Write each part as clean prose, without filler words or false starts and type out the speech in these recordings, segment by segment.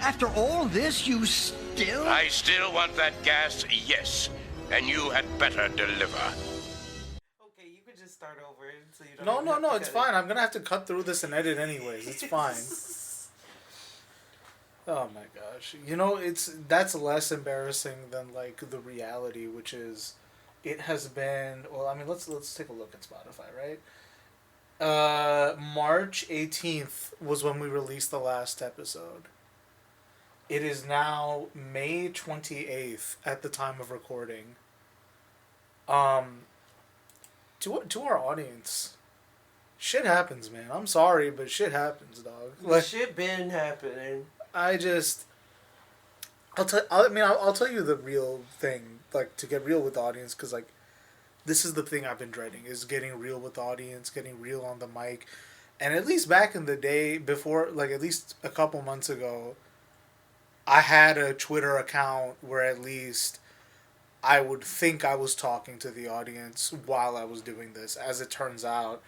After all this, you still... I still want that gas, yes. And you had better deliver. Okay, you could just start over so you don't... No, it's fine. I'm gonna have to cut through this and edit anyways. It's fine. Oh my gosh. You know, that's less embarrassing than like the reality, which is it has been, well, I mean, let's take a look at Spotify, right? March 18th was when we released the last episode. It is now May 28th at the time of recording. To our audience, shit happens, man. I'm sorry, but shit happens, dog. Like, shit been happening. I'll tell you the real thing, like, to get real with the audience, because, like, this is the thing I've been dreading, is getting real with the audience, getting real on the mic. And at least back in the day, before, like, at least a couple months ago, I had a Twitter account where at least I would think I was talking to the audience while I was doing this. As it turns out,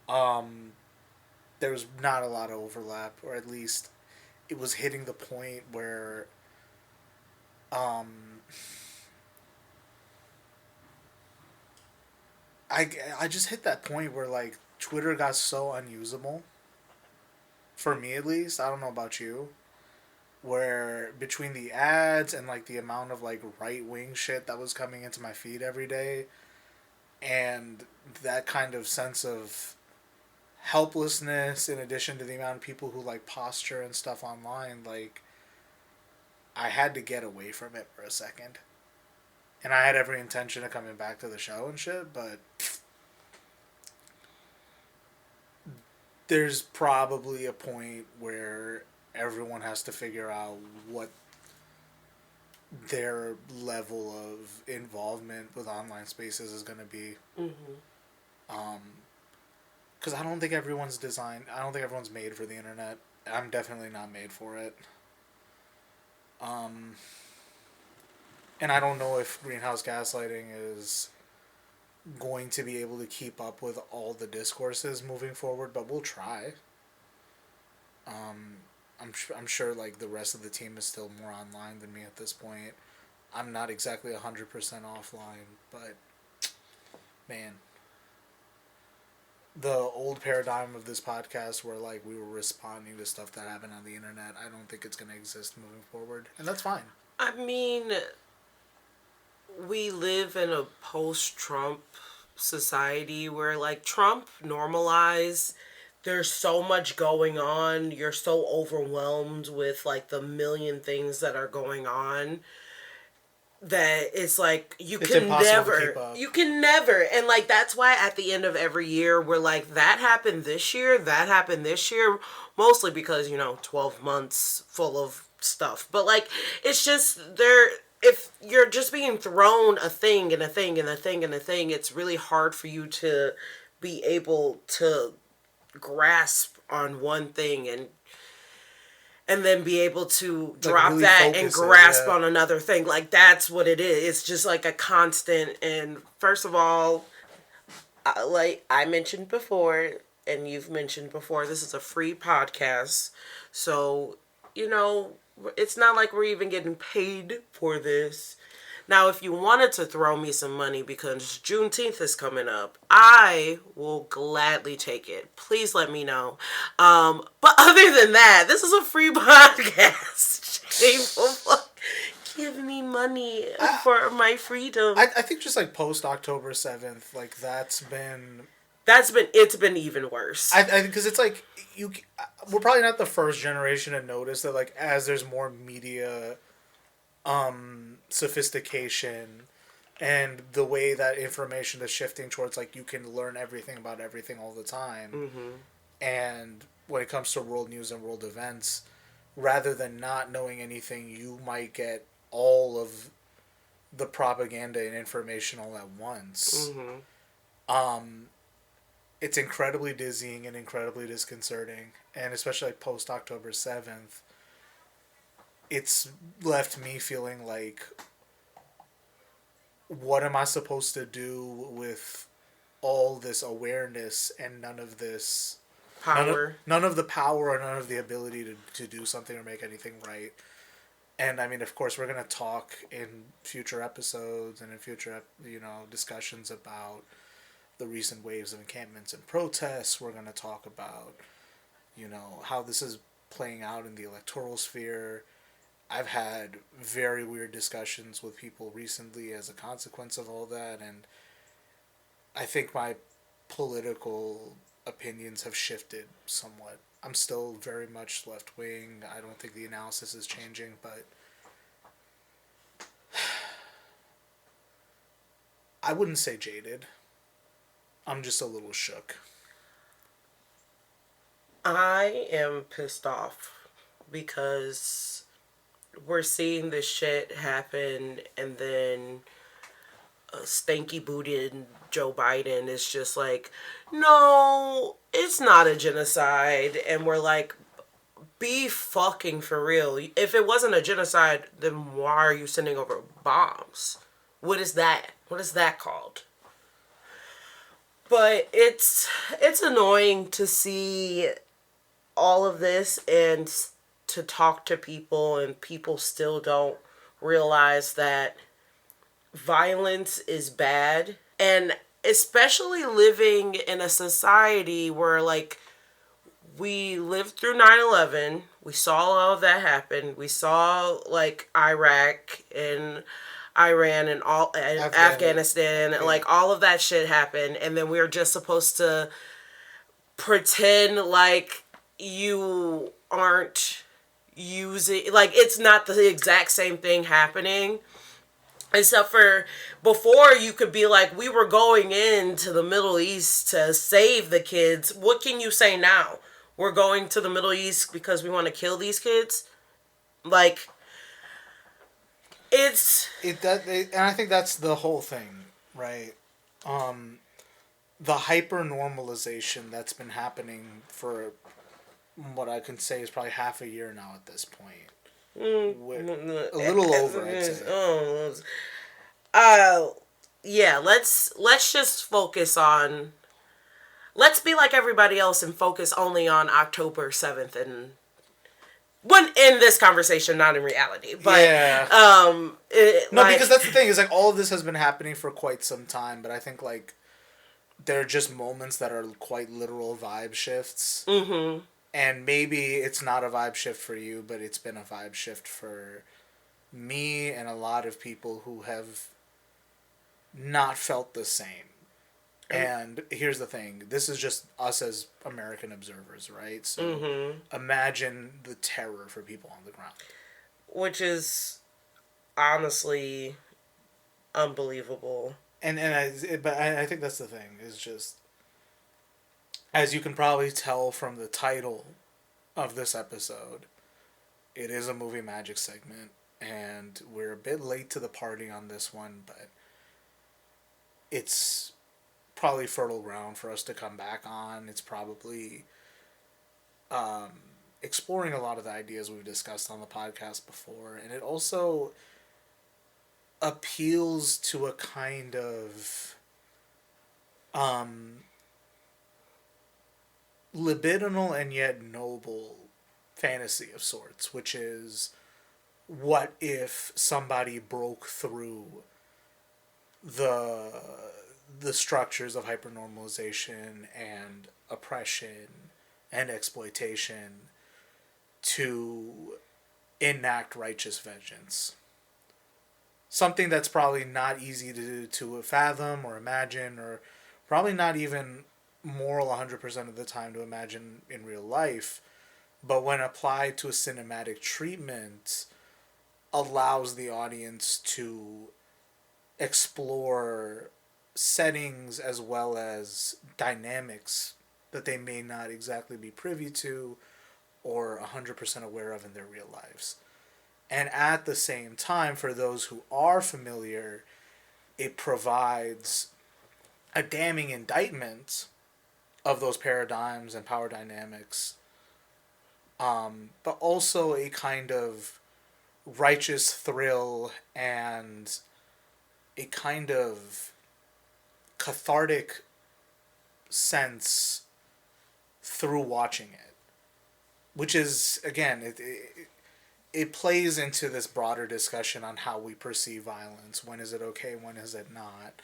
there was not a lot of overlap, or at least it was hitting the point where I just hit that point where, like, Twitter got so unusable. For me, at least. I don't know about you. Where between the ads and, like, the amount of, like, right-wing shit that was coming into my feed every day, and that kind of sense of helplessness, in addition to the amount of people who, like, posture and stuff online, like, I had to get away from it for a second. And I had every intention of coming back to the show and shit, but there's probably a point where everyone has to figure out what their level of involvement with online spaces is going to be. Mm-hmm. Because I don't think everyone's made for the internet. I'm definitely not made for it. And I don't know if greenhouse gaslighting is going to be able to keep up with all the discourses moving forward, but we'll try. I'm sure, like, the rest of the team is still more online than me at this point. I'm not exactly 100% offline, but man, the old paradigm of this podcast where, like, we were responding to stuff that happened on the internet, I don't think it's going to exist moving forward, and that's fine. I mean, we live in a post-Trump society where, like, Trump normalized, there's so much going on, you're so overwhelmed with, like, the million things that are going on, that it's like you can never, and, like, that's why at the end of every year we're like, that happened this year, mostly because, 12 months full of stuff, but, like, it's just if you're just being thrown a thing and a thing and a thing and a thing, it's really hard for you to be able to grasp on one thing and then be able to drop really that and grasp on another thing. Like, that's what it is. It's just like a constant. And first of all, like I mentioned before, and you've mentioned before, this is a free podcast. So, it's not like we're even getting paid for this. Now, if you wanted to throw me some money because Juneteenth is coming up, I will gladly take it. Please let me know. But other than that, this is a free podcast. Shameful fuck. Give me money for my freedom. I think just, like, post October 7th, like, it's been even worse. I think because it's like we're probably not the first generation to notice that, like, as there's more media sophistication and the way that information is shifting towards, like, you can learn everything about everything all the time. Mm-hmm. And when it comes to world news and world events, rather than not knowing anything, you might get all of the propaganda and information all at once. Mm-hmm. It's incredibly dizzying and incredibly disconcerting, and especially, like, post October 7th, it's left me feeling like, what am I supposed to do with all this awareness and none of this power. None of the power or none of the ability to do something or make anything right. And I mean, of course, we're going to talk in future episodes and in future, discussions about the recent waves of encampments and protests. We're going to talk about, how this is playing out in the electoral sphere. I've had very weird discussions with people recently as a consequence of all that, and I think my political opinions have shifted somewhat. I'm still very much left wing. I don't think the analysis is changing, but I wouldn't say jaded. I'm just a little shook. I am pissed off because we're seeing this shit happen, and then stanky booted Joe Biden is just like, no, it's not a genocide. And we're like, be fucking for real. If it wasn't a genocide, then why are you sending over bombs? What is that? What is that called? But it's annoying to see all of this and to talk to people, and people still don't realize that violence is bad. And especially living in a society where, like, we lived through 9/11, we saw all of that happen, we saw, like, Iraq and Iran and all and Afghanistan and like all of that shit happened, and then we were just supposed to pretend like you aren't using, like, it's not the exact same thing happening. Except for before, you could be like, we were going into the Middle East to save the kids. What can you say now? We're going to the Middle East because we want to kill these kids? Like, and I think that's the whole thing, right? The hyper normalization that's been happening for what I can say is probably half a year now at this point. A little over, I'd say. Yeah, let's just focus on, let's be like everybody else and focus only on October 7th and when in this conversation, not in reality. But yeah. Because that's the thing, is like all of this has been happening for quite some time, but I think like there are just moments that are quite literal vibe shifts. Mm-hmm. And maybe it's not a vibe shift for you, but it's been a vibe shift for me and a lot of people who have not felt the same. And here's the thing. This is just us as American observers, right? So imagine the terror for people on the ground. Which is honestly unbelievable. But I think that's the thing, is just, as you can probably tell from the title of this episode, it is a movie magic segment, and we're a bit late to the party on this one, but it's probably fertile ground for us to come back on. It's probably exploring a lot of the ideas we've discussed on the podcast before, and it also appeals to a kind of libidinal and yet noble fantasy of sorts, which is, what if somebody broke through the structures of hypernormalization and oppression and exploitation to enact righteous vengeance? Something that's probably not easy to fathom or imagine, or probably not even moral 100% of the time to imagine in real life, but when applied to a cinematic treatment, allows the audience to explore settings as well as dynamics that they may not exactly be privy to or 100% aware of in their real lives. And at the same time, for those who are familiar, it provides a damning indictment of those paradigms and power dynamics, but also a kind of righteous thrill and a kind of cathartic sense through watching it, which is, again, it plays into this broader discussion on how we perceive violence. When is it okay? When is it not?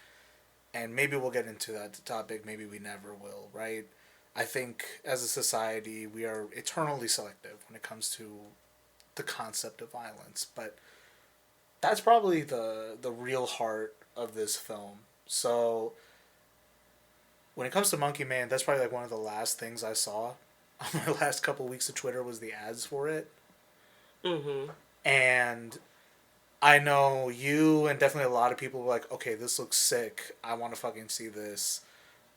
And maybe we'll get into that topic. Maybe we never will, right? I think as a society, we are eternally selective when it comes to the concept of violence. But that's probably the real heart of this film. So when it comes to Monkey Man, that's probably like one of the last things I saw on my last couple weeks of Twitter was the ads for it. Mm-hmm. And I know you and definitely a lot of people were like, okay, this looks sick. I want to fucking see this.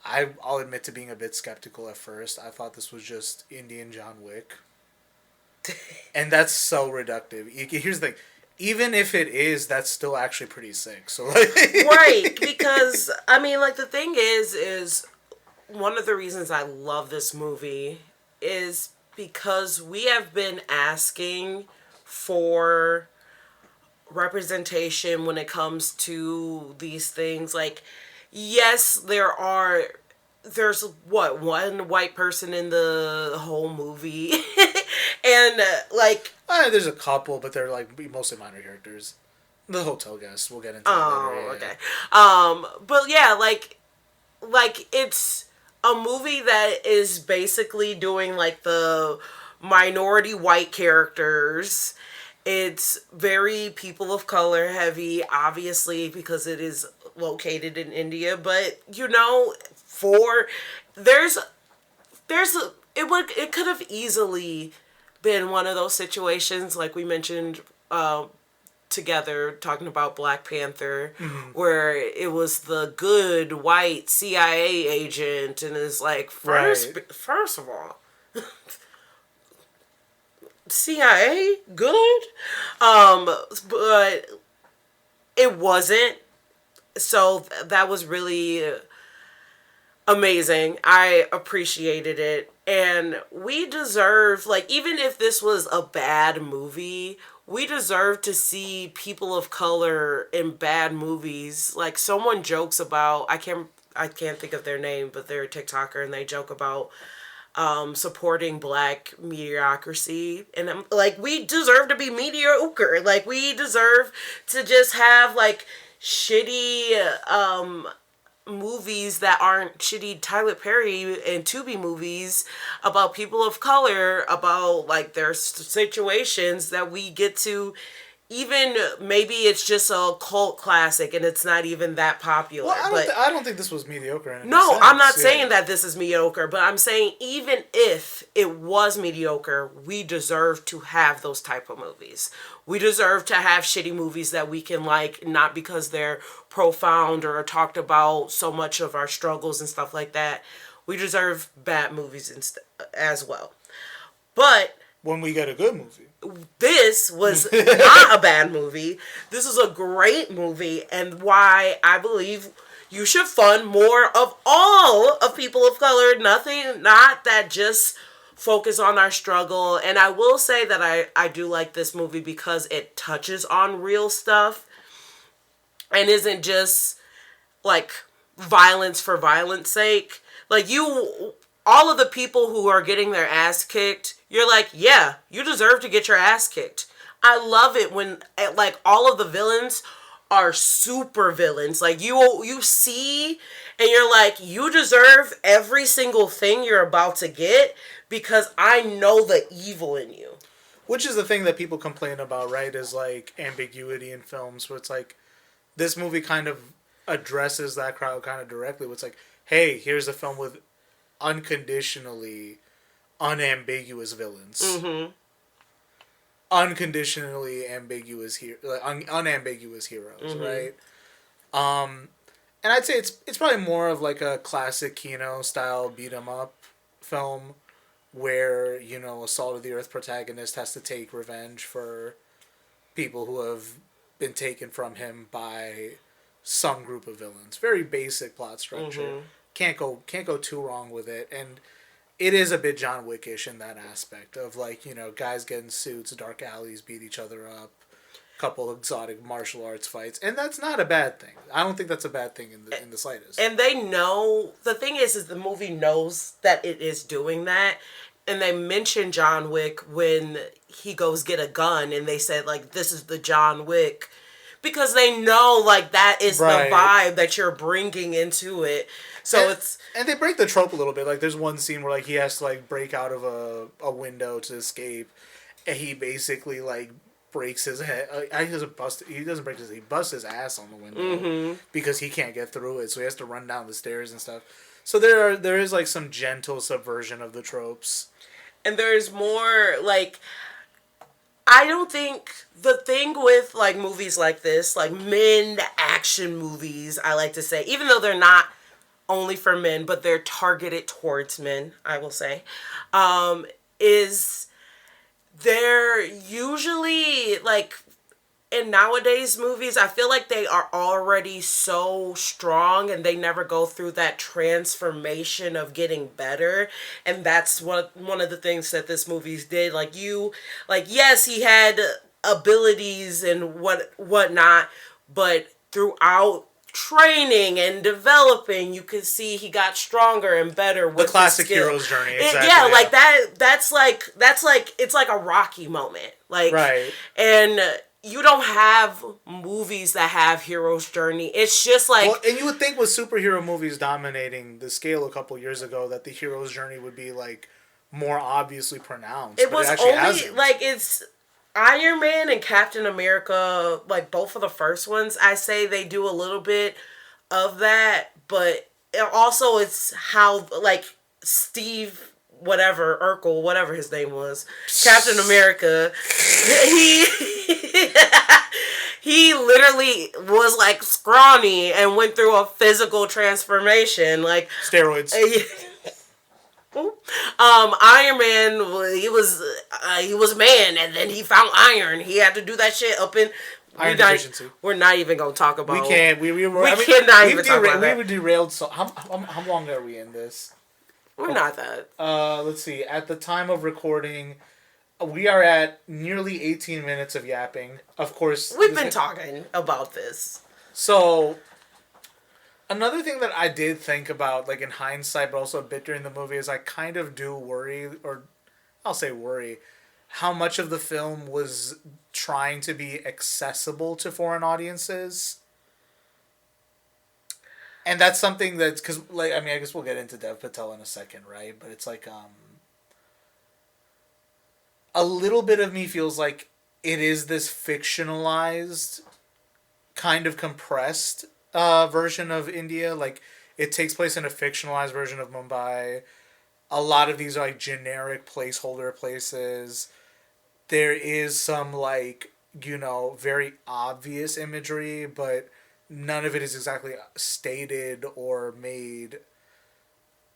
I'll admit to being a bit skeptical at first. I thought this was just Indian John Wick. And that's so reductive. Here's the thing. Even if it is, that's still actually pretty sick. So like Right, because, I mean, like, the thing is one of the reasons I love this movie is because we have been asking for representation when it comes to these things. Like, yes, there's one white person in the whole movie. And like there's a couple, but they're like mostly minor characters. The hotel guest, we'll get into that later. Okay. But yeah, like it's a movie that is basically doing like the minority white characters. It's very people of color heavy, obviously, because it is located in India. But you know, it could have easily been one of those situations like we mentioned together talking about Black Panther, where it was the good white CIA agent, and it's like first of all. CIA good, but it wasn't. So that was really amazing. I appreciated it, and we deserve, like, even if this was a bad movie, we deserve to see people of color in bad movies. Like, someone jokes about, I can't think of their name, but they're a TikToker, and they joke about supporting Black mediocrity, and I'm like, we deserve to be mediocre. Like, we deserve to just have like shitty movies that aren't shitty Tyler Perry and Tubi movies about people of color, about like their situations that we get to. Even maybe it's just a cult classic and it's not even that popular. Well, I don't think this was mediocre in any No, sense. I'm not saying that this is mediocre, but I'm saying even if it was mediocre, we deserve to have those type of movies. We deserve to have shitty movies that we can like, not because they're profound or talked about so much of our struggles and stuff like that. We deserve bad movies as well. But when we get a good movie. This was not a bad movie. This is a great movie, and why I believe you should fund more of all of people of color. Not that just focus on our struggle. And I will say that I do like this movie because it touches on real stuff and isn't just like violence for violence sake. Like, all of the people who are getting their ass kicked, you're like, yeah, you deserve to get your ass kicked. I love it when like all of the villains are super villains. Like, you see and you're like, you deserve every single thing you're about to get because I know the evil in you. Which is the thing that people complain about, right? Is like ambiguity in films, where it's like this movie kind of addresses that crowd kind of directly. Where it's like, hey, here's a film with unconditionally unambiguous villains. Mm-hmm. Unconditionally ambiguous unambiguous heroes, mm-hmm. right? And I'd say it's probably more of like a classic Kino style beat 'em up film where, you know, a Salt of the Earth protagonist has to take revenge for people who have been taken from him by some group of villains. Very basic plot structure. Mm-hmm. Can't go too wrong with it. And it is a bit John Wickish in that aspect of, like, you know, guys get in suits, dark alleys, beat each other up. couple exotic martial arts fights, and that's not a bad thing. I don't think that's a bad thing in the slightest. And they know, the thing is the movie knows that it is doing that. And they mention John Wick when he goes get a gun, and they said, like, this is the John Wick. Because they know, like, that is the vibe that you're bringing into it. So And they break the trope a little bit. Like, there's one scene where, like, he has to, like, break out of a window to escape. And he basically, like, breaks his head. He doesn't break his head. He busts his ass on the window. Because he can't get through it. So he has to run down the stairs and stuff. So there is, like, some gentle subversion of the tropes. And there's more, like, I don't think the thing with, like, movies like this, like men action movies, I like to say, even though they're not only for men, but they're targeted towards men, I will say, is they're usually, like, in nowadays movies, I feel like they are already so strong and they never go through that transformation of getting better. And that's one of the things that this movie did. Like, yes, he had abilities and whatnot, but throughout training and developing, you could see he got stronger and better with the classic hero's journey. Exactly. Yeah, like that's like it's like a Rocky moment. Like, right. And you don't have movies that have hero's journey. It's just like... Well, and you would think with superhero movies dominating the scale a couple years ago that the hero's journey would be, like, more obviously pronounced. It was only, hasn't. Like, it's Iron Man and Captain America, like, both of the first ones, I say they do a little bit of that, but also it's how, like, Steve... whatever, Urkel, whatever his name was, Captain America, he literally was, like, scrawny and went through a physical transformation, like... Steroids. Iron Man, he was a man, and then he found iron. He had to do that shit up in... Iron deficiency. We're not even going to talk about... We can't. We cannot even talk about that. We were derailed, so... How long are we in this? We're not that. Let's see. At the time of recording, we are at nearly 18 minutes of yapping. Of course... We've been talking about this. So, another thing that I did think about, like, in hindsight, but also a bit during the movie, is I kind of do worry, or I'll say worry, how much of the film was trying to be accessible to foreign audiences. And that's something that's... Because, like, I mean, I guess we'll get into Dev Patel in a second, right? But it's like... a little bit of me feels like it is this fictionalized, kind of compressed version of India. Like, it takes place in a fictionalized version of Mumbai. A lot of these are, like, generic placeholder places. There is some, like, you know, very obvious imagery, but... none of it is exactly stated or made.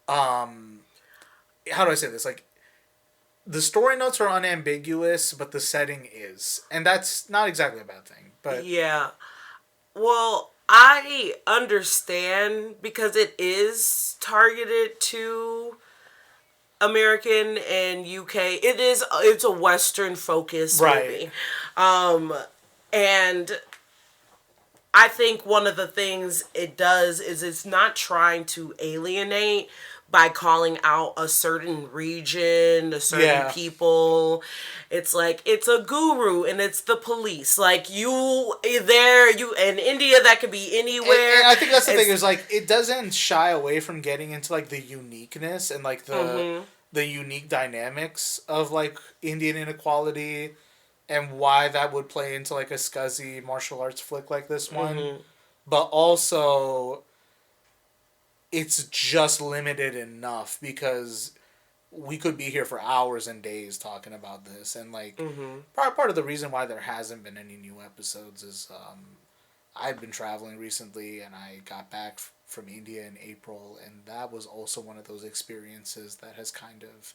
How do I say this? Like, the story notes are unambiguous, but the setting is. And that's not exactly a bad thing. But yeah. Well, I understand because it is targeted to American and UK. It's a Western focused movie. And I think one of the things it does is it's not trying to alienate by calling out a certain region, a certain people. It's like, it's a guru and it's the police. Like, you in India, that could be anywhere. And I think that's the thing is, like, it doesn't shy away from getting into, like, the uniqueness and, like, the unique dynamics of, like, Indian inequality and why that would play into, like, a scuzzy martial arts flick like this one. But also, it's just limited enough because we could be here for hours and days talking about this. And, like, part of the reason why there hasn't been any new episodes is I've been traveling recently and I got back from India in April. And that was also one of those experiences that has kind of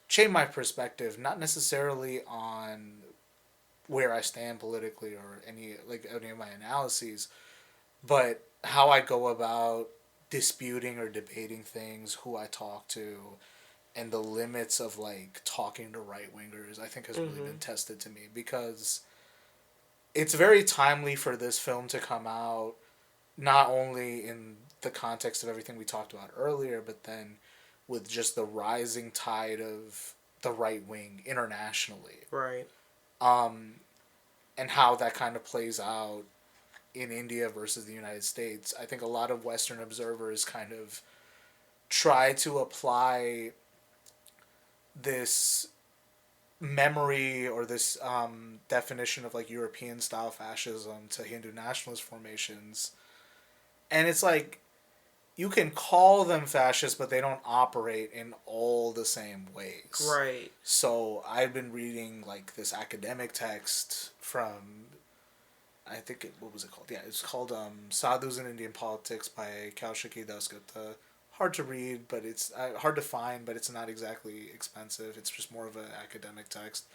changed my perspective, not necessarily on where I stand politically or any of my analyses, but how I go about disputing or debating things, who I talk to, and the limits of, like, talking to right-wingers, I think has really been tested to me because it's very timely for this film to come out, not only in the context of everything we talked about earlier, but then with just the rising tide of the right wing internationally. Right. And how that kind of plays out in India versus the United States. I think a lot of Western observers kind of try to apply this memory or this definition of like European style fascism to Hindu nationalist formations. And it's like, you can call them fascist, but they don't operate in all the same ways. Right. So I've been reading like this academic text from, I think what was it called? Yeah, it's called Sadhus in Indian Politics by Kaushiki Dasgupta. Hard to read, but it's hard to find, but it's not exactly expensive. It's just more of an academic text.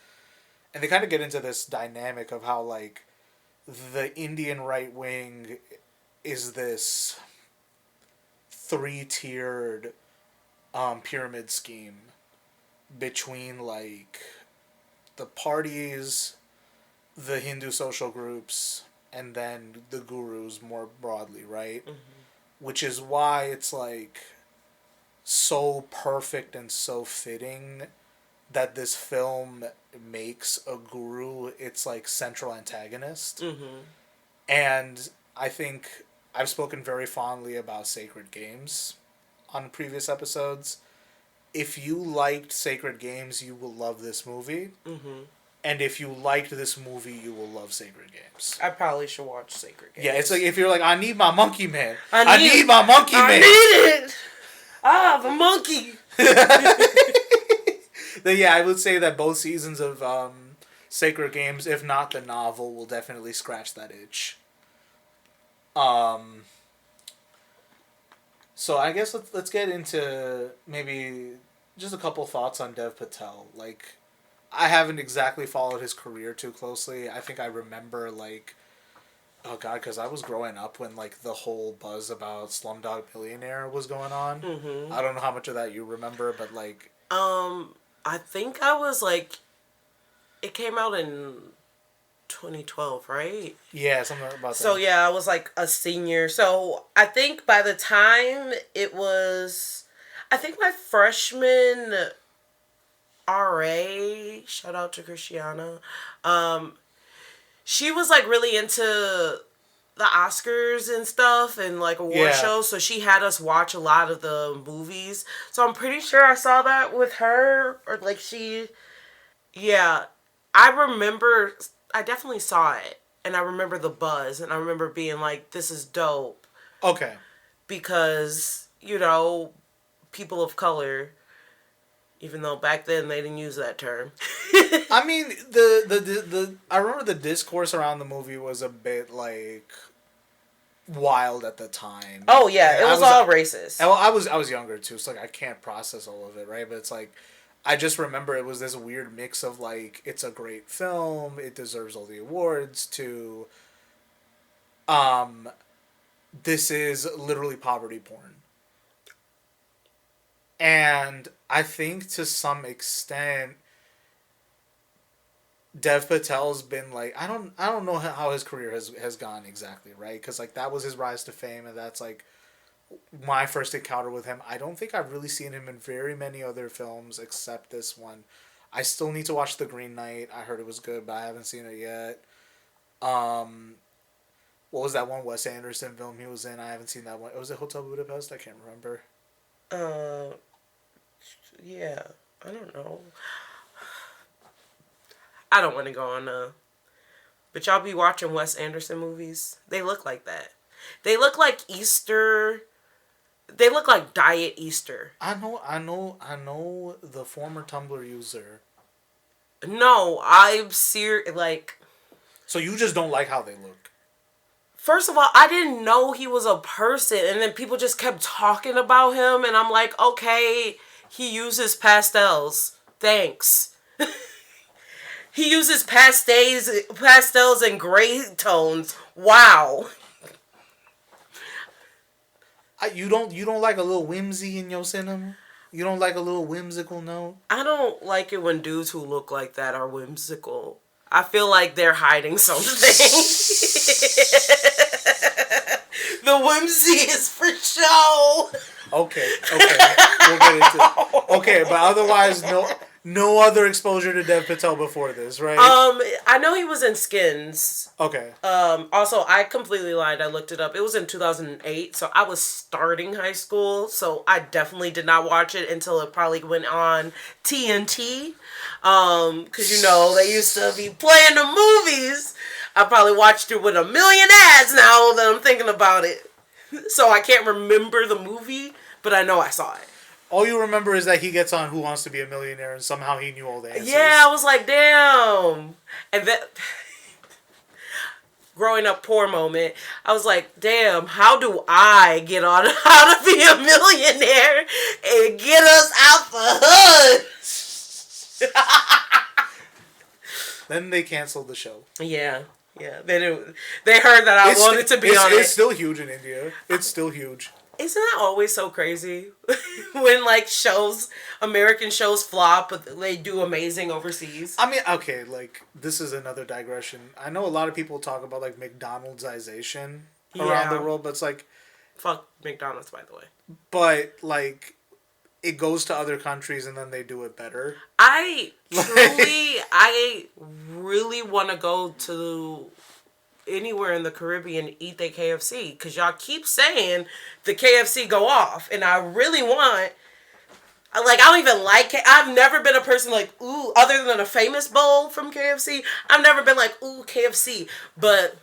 And they kind of get into this dynamic of how like the Indian right wing is this three-tiered pyramid scheme between like the parties, the Hindu social groups, and then the gurus more broadly, right? Mm-hmm. Which is why it's like so perfect and so fitting that this film makes a guru its like central antagonist. Mm-hmm. And I think I've spoken very fondly about Sacred Games on previous episodes. If you liked Sacred Games, you will love this movie. Mm-hmm. And if you liked this movie, you will love Sacred Games. I probably should watch Sacred Games. Yeah, it's like if you're like, I need my monkey man. I need my monkey man. I need it. I have a monkey. Then yeah, I would say that both seasons of Sacred Games, if not the novel, will definitely scratch that itch. So I guess let's get into maybe just a couple thoughts on Dev Patel. Like, I haven't exactly followed his career too closely. I think I remember like, oh god, because I was growing up when like the whole buzz about Slumdog Millionaire was going on. Mm-hmm. I don't know how much of that you remember, but like, I think I was like, it came out in 2012, right? Yeah, something about that. So yeah, I was like a senior. So I think by the time it was, I think my freshman RA, shout out to Christiana, she was like really into the Oscars and stuff and like award shows, so she had us watch a lot of the movies. So I'm pretty sure I saw that with her, or like yeah, I definitely saw it, and I remember the buzz, and I remember being like, this is dope. Okay. Because, you know, people of color, even though back then they didn't use that term. I mean, the I remember the discourse around the movie was a bit like wild at the time. Oh yeah, it was all racist. Well, I was younger too, so like I can't process all of it, right? But it's like, I just remember it was this weird mix of like, it's a great film, it deserves all the awards, to this is literally poverty porn. And I think to some extent Dev Patel's been like, I don't know how his career has gone exactly, right? Because like that was his rise to fame, and that's like my first encounter with him. I don't think I've really seen him in very many other films except this one. I still need to watch The Green Knight. I heard it was good, but I haven't seen it yet. What was that one Wes Anderson film he was in? I haven't seen that one. Was it Hotel Budapest? I can't remember. Yeah, I don't know. I don't want to go on but y'all be watching Wes Anderson movies. They look like that. They look like Easter. They look like Diet Easter. I know the former Tumblr user. No, I'm serious. Like, so you just don't like how they look? First of all, I didn't know he was a person, and then people just kept talking about him, and I'm like, okay, he uses pastels. Thanks. He uses pastels and gray tones. Wow. You don't like a little whimsy in your cinema? You don't like a little whimsical note? I don't like it when dudes who look like that are whimsical. I feel like they're hiding something. The whimsy is for show. Okay. We'll get into okay, but otherwise, no other exposure to Dev Patel before this, right? I know he was in Skins. Okay. Also, I completely lied. I looked it up. It was in 2008, so I was starting high school, so I definitely did not watch it until it probably went on TNT. Because, you know, they used to be playing the movies. I probably watched it with a million ads now that I'm thinking about it. So I can't remember the movie, but I know I saw it. All you remember is that he gets on Who Wants to Be a Millionaire and somehow he knew all the answers. Yeah, I was like, damn. And that... growing up poor moment, I was like, damn, how do I get on How to Be a Millionaire and get us out the hood? Then they canceled the show. Yeah. They heard that I wanted to be on it. It's still huge in India. It's still huge. Isn't that always so crazy? When, like, American shows flop, but they do amazing overseas. I mean, okay, like, this is another digression. I know a lot of people talk about, like, McDonald'sization around the world, but it's like... Fuck McDonald's, by the way. But, like, it goes to other countries and then they do it better. I really want to go to... anywhere in the Caribbean eat their KFC, because y'all keep saying the KFC go off, and I really want, like, I don't even like it. I've never been a person like, ooh, other than a famous bowl from KFC, I've never been like, ooh, KFC, but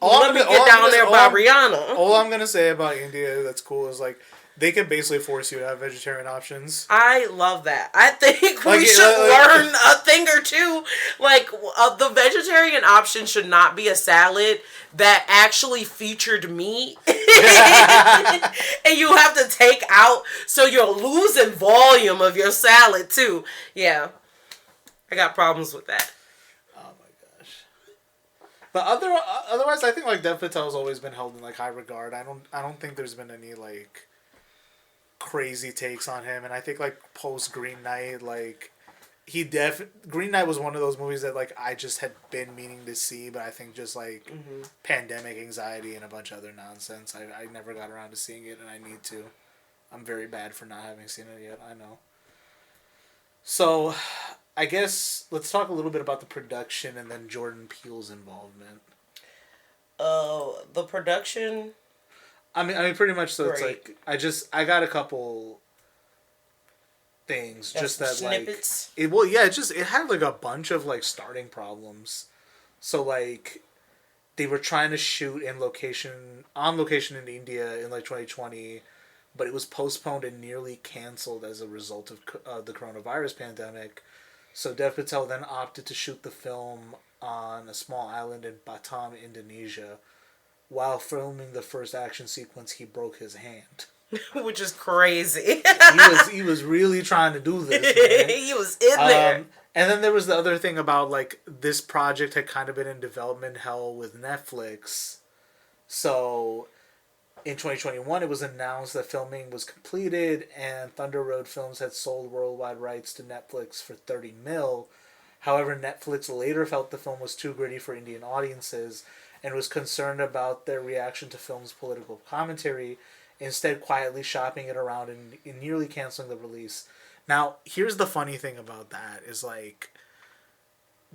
let me get down there by Rihanna. All I'm going to say about India that's cool is, like, they can basically force you to have vegetarian options. I love that. I think we should learn a thing or two. Like, the vegetarian option should not be a salad that actually featured meat. And you have to take out, so you're losing volume of your salad, too. Yeah. I got problems with that. Oh, my gosh. But otherwise, I think, like, Dev Patel's always been held in, like, high regard. I don't think there's been any, like... crazy takes on him, and I think like post Green Knight, like Green Knight was one of those movies that like I just had been meaning to see, but I think just like pandemic anxiety and a bunch of other nonsense, I never got around to seeing it, and I need to. I'm very bad for not having seen it yet, I know. So I guess let's talk a little bit about the production and then Jordan Peele's involvement. The production, I mean, pretty much. So great. It's like I got a couple things. Just that snippets. Like it had like a bunch of like starting problems. So like, they were trying to shoot on location in India in like 2020, but it was postponed and nearly canceled as a result of the coronavirus pandemic. So Dev Patel then opted to shoot the film on a small island in Batam, Indonesia. While filming the first action sequence, he broke his hand. Which is crazy. He was really trying to do this, man. He was in there. And then there was the other thing about, like, this project had kind of been in development hell with Netflix. So, in 2021, it was announced that filming was completed and Thunder Road Films had sold worldwide rights to Netflix for $30 million. However, Netflix later felt the film was too gritty for Indian audiences and was concerned about their reaction to film's political commentary, instead quietly shopping it around and nearly canceling the release. Now, here's the funny thing about that, is like,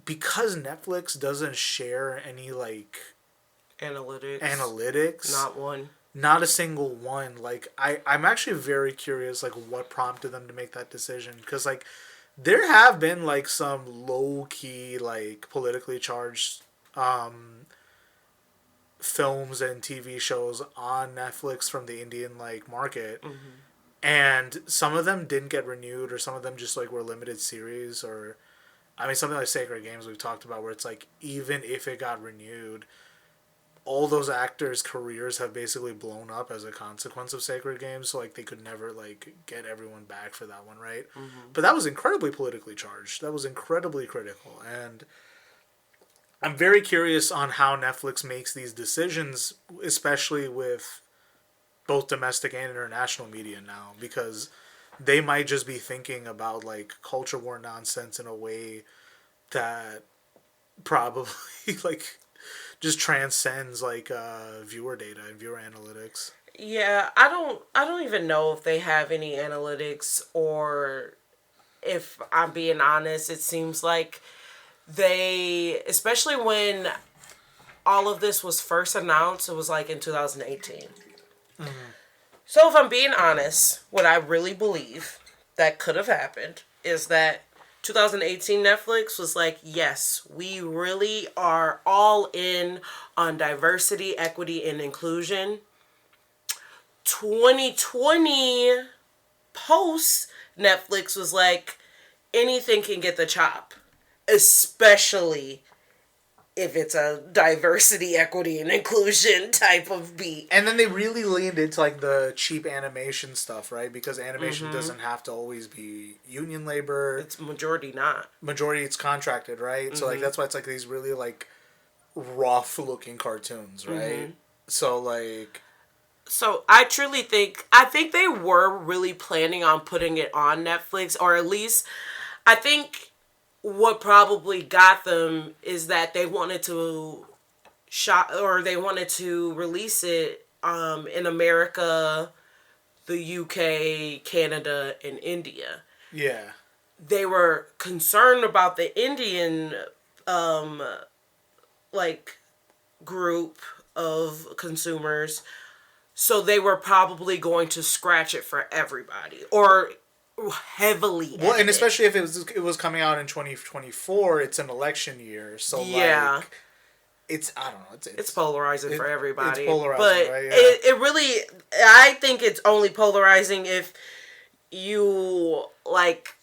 because Netflix doesn't share any, like... Analytics. Not a single one. Like, I'm actually very curious, like, what prompted them to make that decision. Because, like, there have been, like, some low-key, like, politically charged... films and TV shows on Netflix from the Indian like market, and some of them didn't get renewed, or some of them just like were limited series, or I mean something like Sacred Games we've talked about, where it's like even if it got renewed, all those actors' careers have basically blown up as a consequence of Sacred Games, so like they could never like get everyone back for that one, right? But that was incredibly politically charged. That was incredibly critical, and I'm very curious on how Netflix makes these decisions, especially with both domestic and international media now, because they might just be thinking about like culture war nonsense in a way that probably like just transcends like viewer data and viewer analytics. Yeah, I don't even know if they have any analytics, or if I'm being honest, it seems like they, especially when all of this was first announced, it was like in 2018. So if I'm being honest, what I really believe that could have happened is that 2018 Netflix was like, yes, we really are all in on diversity, equity, and inclusion. 2020 post Netflix was like, anything can get the chop, especially if it's a diversity, equity, and inclusion type of beat. And then they really leaned into like the cheap animation stuff, right? Because animation doesn't have to always be union labor. It's majority not. Majority it's contracted, right? So like that's why it's like these really like rough looking cartoons, right? So like So I truly think, I think they were really planning on putting it on Netflix, or at least I think what probably got them is that they wanted to they wanted to release it in America, the UK, Canada, and India. yeah. They were concerned about the Indian like group of consumers, so they were probably going to scratch it for everybody, or heavily Well, and edit. especially if it was coming out in 2024, it's an election year, so Yeah. like it's I don't know, It's polarizing for everybody. It's polarizing, but right? Yeah. it really, I think it's only polarizing if you like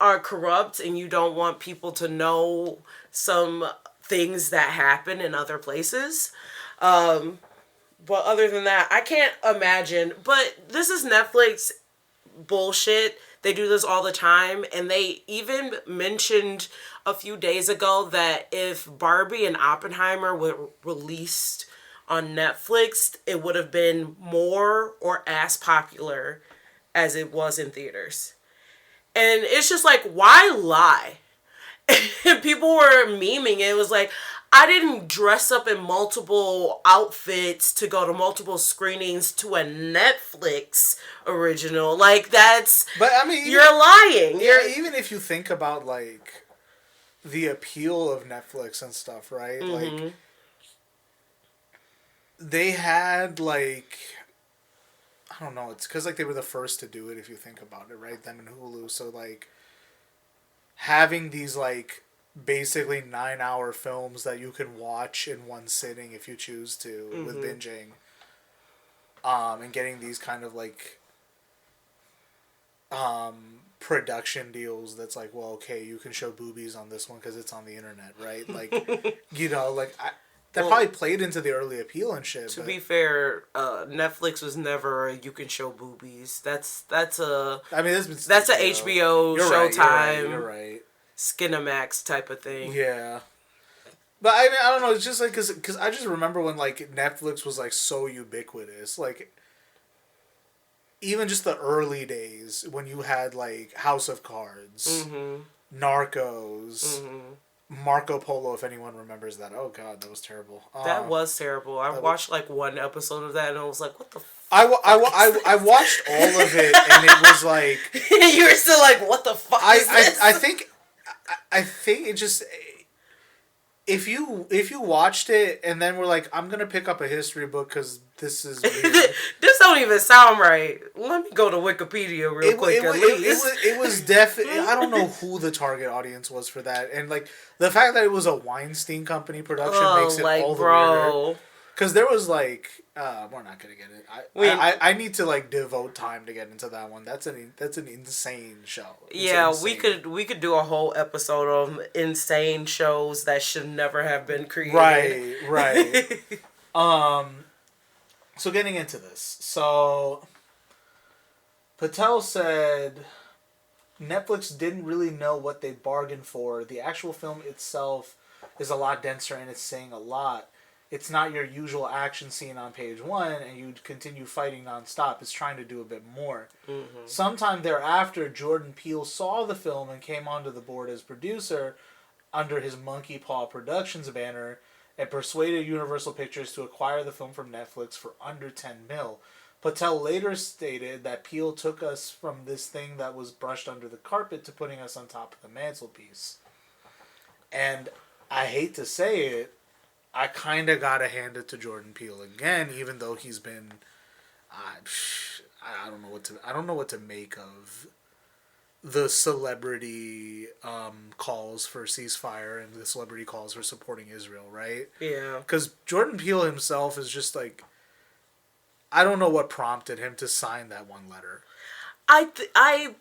are corrupt and you don't want people to know some things that happen in other places. But other than that, I can't imagine. But this is Netflix bullshit. They do this all the time, and they even mentioned a few days ago that if Barbie and Oppenheimer were released on Netflix, it would have been more or as popular as it was in theaters. And it's just like, why lie? And people were memeing it. It was like, I didn't dress up in multiple outfits to go to multiple screenings to a Netflix original. Like, that's... But I mean, you're lying. Yeah, even if you think about like the appeal of Netflix and stuff, right? Like they had like I don't know, it's because like they were the first to do it if you think about it, right? Them and Hulu, so like having these like basically 9-hour films that you can watch in one sitting if you choose to with binging, and getting these kind of like production deals that's like, well, okay, you can show boobies on this one because it's on the internet, right? Like you know, like that probably played into the early appeal and shit. To be fair, Netflix was never a you can show boobies. That's a I mean, that's a HBO, You're Showtime, You're right. Skinamax type of thing. Yeah. But I mean, I don't know. It's just like because I just remember when like Netflix was like so ubiquitous, like even just the early days when you had like House of Cards, Narcos, Marco Polo. If anyone remembers that, oh god, that was terrible. That was terrible. I watched like one episode of that and I was like, what the fuck? I watched all of it and it was like you were still like, what the fuck is this? I think it just if you watched it and then we're like, I'm gonna pick up a history book because this is weird. This don't even sound right. Let me go to Wikipedia real quick. It was definitely. I don't know who the target audience was for that, and like the fact that it was a Weinstein Company production makes it all the weirder. Because there was like, we're not gonna get it. I need to like devote time to get into that one. That's an insane show. We could do a whole episode of insane shows that should never have been created. Right. So getting into this, so Patel said Netflix didn't really know what they bargained for. The actual film itself is a lot denser and it's saying a lot. It's not your usual action scene on page 1 and you continue fighting nonstop. It's trying to do a bit more. Sometime thereafter, Jordan Peele saw the film and came onto the board as producer. under his Monkey Paw Productions banner and persuaded Universal Pictures to acquire the film from Netflix for under 10 mil. Patel later stated that Peele took us from this thing that was brushed under the carpet to putting us on top of the mantelpiece. And I hate to say it, I kind of gotta hand it to Jordan Peele again, even though he's been, I don't know what to make of the celebrity calls for ceasefire and the celebrity calls for supporting Israel, right? Yeah. Because Jordan Peele himself is just like, I don't know what prompted him to sign that one letter. I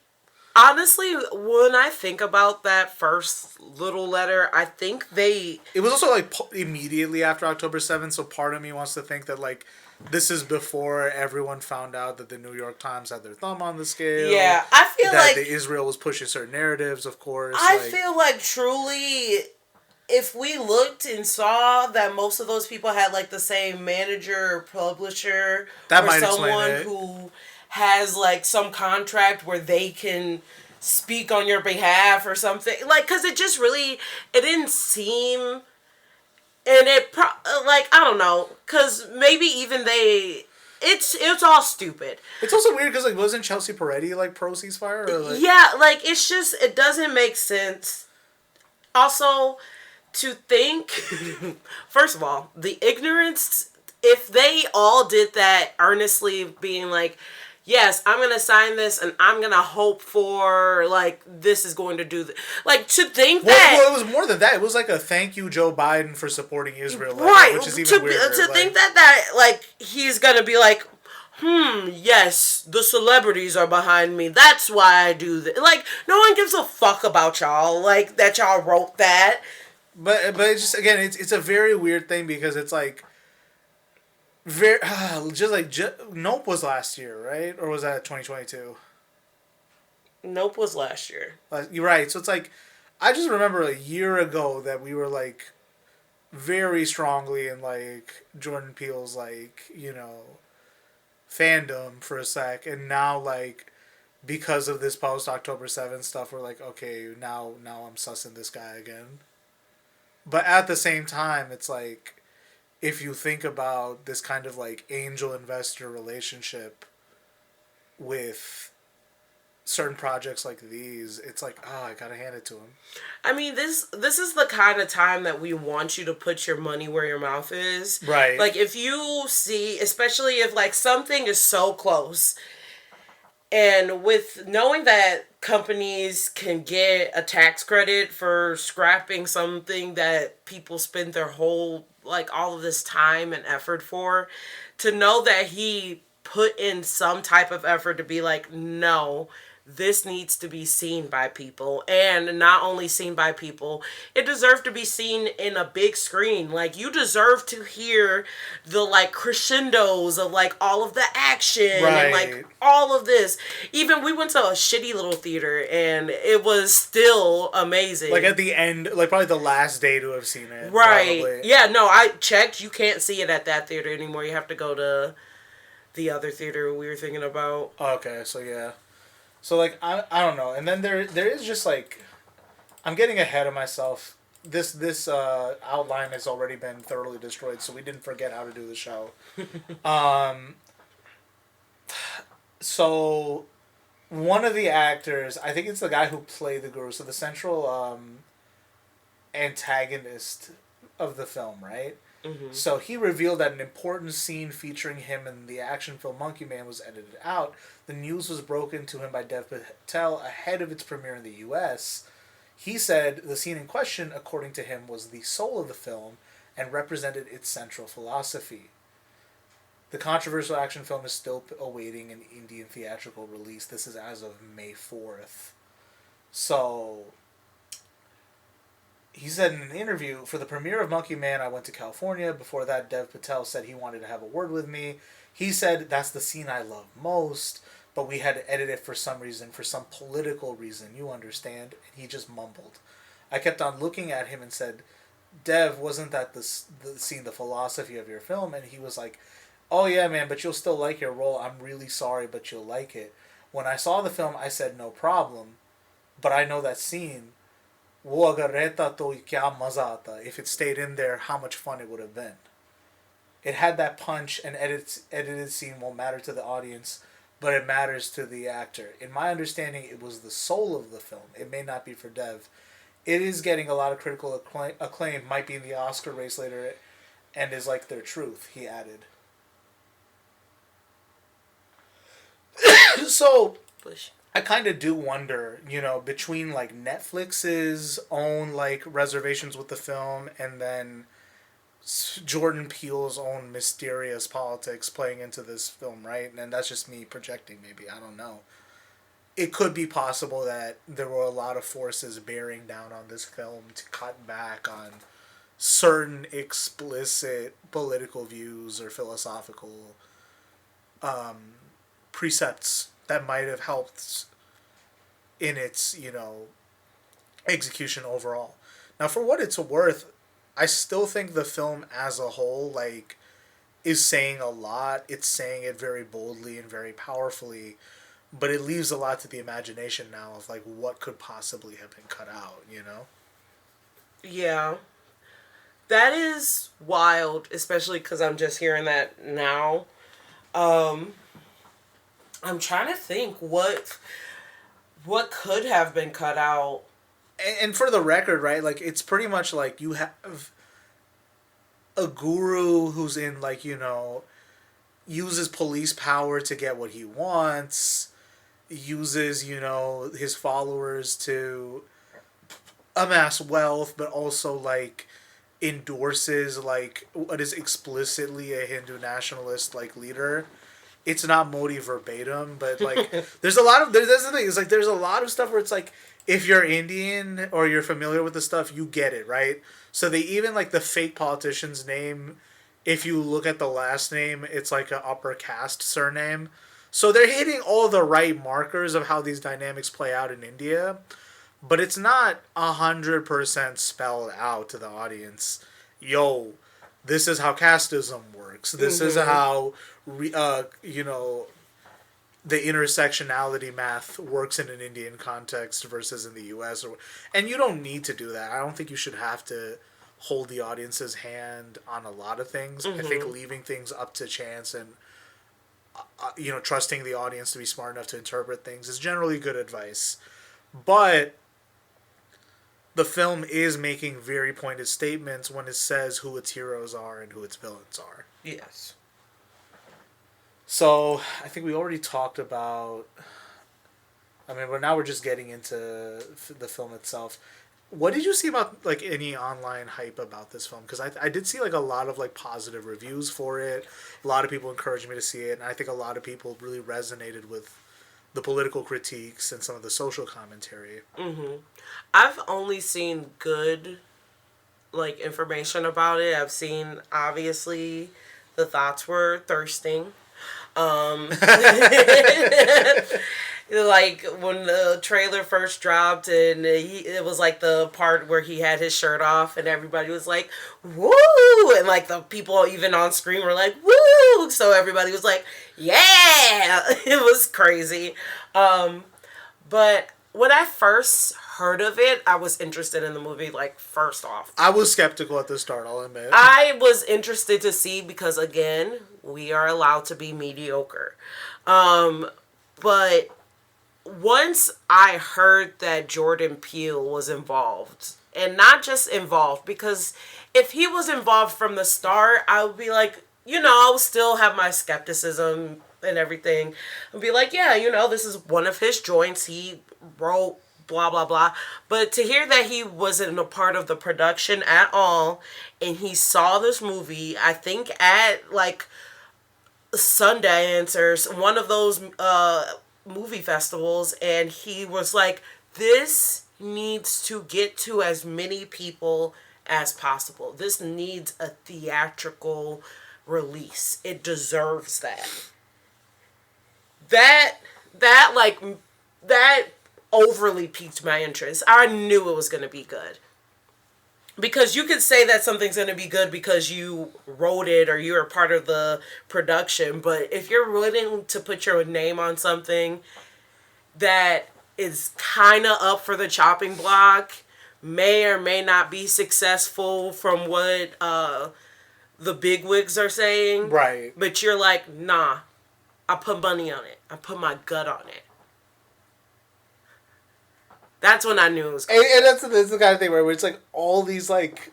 honestly, when I think about that first little letter, I think they... It was also like immediately after October 7th, so part of me wants to think that like this is before everyone found out that the New York Times had their thumb on the scale. Yeah, I feel that like... the Israel was pushing certain narratives, of course. I feel like truly, if we looked and saw that most of those people had like the same manager or publisher that or might someone explain it. who has like some contract where they can speak on your behalf or something, like, because it just really, it didn't seem, and it like, I don't know, because maybe even they, it's all stupid. It's also weird because like wasn't Chelsea Peretti like pro ceasefire or like... Yeah, like it's just, it doesn't make sense. Also, to think, first of all, the ignorance, if they all did that earnestly, being like, yes, I'm going to sign this and I'm going to hope for, like, this is going to do... Like, to think that... Well, it was more than that. It was like a thank you, Joe Biden, for supporting Israel. Right. Which is even weirder. To think that, like, he's going to be like, yes, the celebrities are behind me. That's why I do this. Like, no one gives a fuck about y'all. Like, that y'all wrote that. But it's just, again, it's a very weird thing because it's like... Nope was last year, right? Or was that 2022? Nope was last year. You're right. So it's like, I just remember a year ago that we were like very strongly in like Jordan Peele's like, you know, fandom for a sec, and now like because of this post October 7th stuff, we're like, okay, now I'm sussing this guy again. But at the same time, it's like, if you think about this kind of like angel investor relationship with certain projects like these, it's like, oh, I gotta hand it to him. I mean, this is the kind of time that we want you to put your money where your mouth is. Right. Like, if you see, especially if like something is so close, and with knowing that companies can get a tax credit for scrapping something that people spend their whole, like, all of this time and effort for, to know that he put in some type of effort to be like, no, this needs to be seen by people, and not only seen by people, it deserves to be seen in a big screen. Like, you deserve to hear the like crescendos of like all of the action, right, and like all of this. Even we went to a shitty little theater and it was still amazing. Like at the end, like probably the last day to have seen it. Right. Probably. Yeah, no, I checked. You can't see it at that theater anymore. You have to go to the other theater we were thinking about. Okay, so yeah. So, like, I don't know. And then there is just, like, I'm getting ahead of myself. This outline has already been thoroughly destroyed, so we didn't forget how to do the show. So, one of the actors, I think it's the guy who played the guru, so the central antagonist of the film, right? Mm-hmm. So he revealed that an important scene featuring him in the action film Monkey Man was edited out. The news was broken to him by Dev Patel ahead of its premiere in the U.S. He said the scene in question, according to him, was the soul of the film and represented its central philosophy. The controversial action film is still awaiting an Indian theatrical release. This is as of May 4th. So... he said in an interview, for the premiere of Monkey Man, I went to California. Before that, Dev Patel said he wanted to have a word with me. He said, that's the scene I love most, but we had to edit it for some reason, for some political reason, you understand? And he just mumbled. I kept on looking at him and said, Dev, wasn't that the scene, the philosophy of your film? And he was like, oh yeah, man, but you'll still like your role. I'm really sorry, but you'll like it. When I saw the film, I said, no problem, but I know that scene. वो अगर रहता तो क्या मजा आता. If it stayed in there, how much fun it would have been. It had that punch, and edited scene won't matter to the audience, but it matters to the actor. In my understanding, it was the soul of the film. It may not be for Dev. It is getting a lot of critical acclaim, might be in the Oscar race later, and is like their truth, he added. So, I kind of do wonder, between like Netflix's own like reservations with the film and then Jordan Peele's own mysterious politics playing into this film, right? And that's just me projecting, maybe. I don't know. It could be possible that there were a lot of forces bearing down on this film to cut back on certain explicit political views or philosophical precepts that might have helped in its, execution overall. Now, for what it's worth, I still think the film as a whole, like, is saying a lot. It's saying it very boldly and very powerfully, but it leaves a lot to the imagination now of, like, what could possibly have been cut out, Yeah. That is wild, especially because I'm just hearing that now. I'm trying to think what could have been cut out. And for the record, right, like, it's pretty much like you have a guru who's in, like, uses police power to get what he wants, uses, his followers to amass wealth, but also, like, endorses, like, what is explicitly a Hindu nationalist, like, leader. It's not Modi verbatim, but, like, that's the thing, it's like, there's a lot of stuff where it's like, if you're Indian or you're familiar with the stuff, you get it, right? So they even, like, the fake politician's name, if you look at the last name, it's like an upper caste surname. So they're hitting all the right markers of how these dynamics play out in India, but it's not 100% spelled out to the audience. Yo, this is how casteism works. This is how, the intersectionality math works in an Indian context versus in the U.S. And you don't need to do that. I don't think you should have to hold the audience's hand on a lot of things. I think leaving things up to chance and, trusting the audience to be smart enough to interpret things is generally good advice. But the film is making very pointed statements when it says who its heroes are and who its villains are. Yes. So, I think we already talked about... but now we're just getting into the film itself. What did you see about, like, any online hype about this film? Because I did see, like, a lot of, like, positive reviews for it. A lot of people encouraged me to see it. And I think a lot of people really resonated with the political critiques and some of the social commentary. I've only seen good, like, information about it. I've seen, obviously, the thoughts were thirsting. Like when the trailer first dropped and it was like the part where he had his shirt off and everybody was like, woo! And like the people even on screen were like, woo! So everybody was like, yeah! It was crazy. But when I first heard of it, I was interested in the movie, like, first off. I was skeptical at the start, I'll admit. I was interested to see because, again, we are allowed to be mediocre. But once I heard that Jordan Peele was involved, and not just involved, because if he was involved from the start, I would be like, I would still have my skepticism and everything. I'd be like, yeah, this is one of his joints. He wrote blah, blah, blah. But to hear that he wasn't a part of the production at all, and he saw this movie, I think at, like, Sundance or one of those movie festivals, and he was like, this needs to get to as many people as possible. This needs a theatrical release. It deserves that. That overly piqued my interest. I knew it was going to be good. Because you could say that something's going to be good because you wrote it or you're a part of the production, but if you're willing to put your name on something that is kind of up for the chopping block, may or may not be successful from what the bigwigs are saying. Right. But you're like, nah, I put money on it. I put my gut on it. That's when I knew it was cool. And that's the kind of thing where it's like all these like,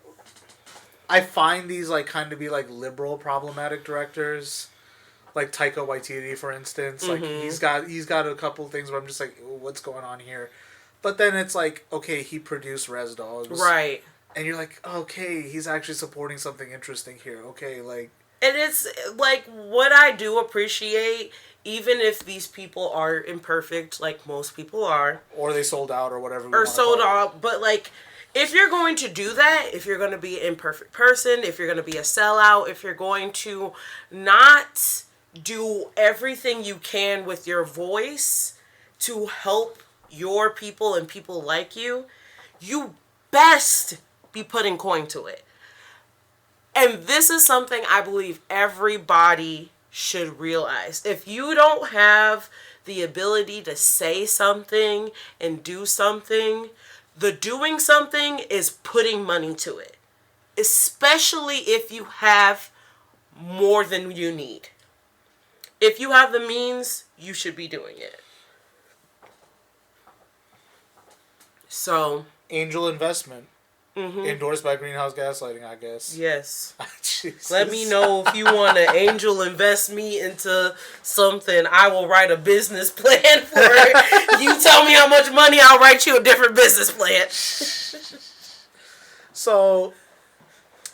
I find these like kind of be like liberal problematic directors, like Taika Waititi, for instance. Like he's got a couple of things where I'm just like, what's going on here? But then it's like, okay, he produced Res Dogs, right? And you're like, okay, he's actually supporting something interesting here. Okay, like, and it's like what I do appreciate. Even if these people are imperfect, like most people are. Or they sold out or whatever. Or sold out. But, like, if you're going to do that, if you're going to be an imperfect person, if you're going to be a sellout, if you're going to not do everything you can with your voice to help your people and people like you, you best be putting coin to it. And this is something I believe everybody should realize. If you don't have the ability to say something and do something, the doing something is putting money to it. Especially if you have more than you need. If you have the means, you should be doing it. So, angel investment. Endorsed by Greenhouse Gaslighting, I guess. Yes. Jesus. Let me know if you want to angel invest me into something. I will write a business plan for it. You tell me how much money, I'll write you a different business plan. So,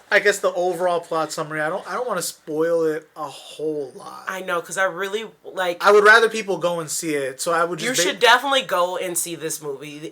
I guess the overall plot summary, I don't want to spoil it a whole lot. I know, because I really, like... I would rather people go and see it, so I would just... You should definitely go and see this movie.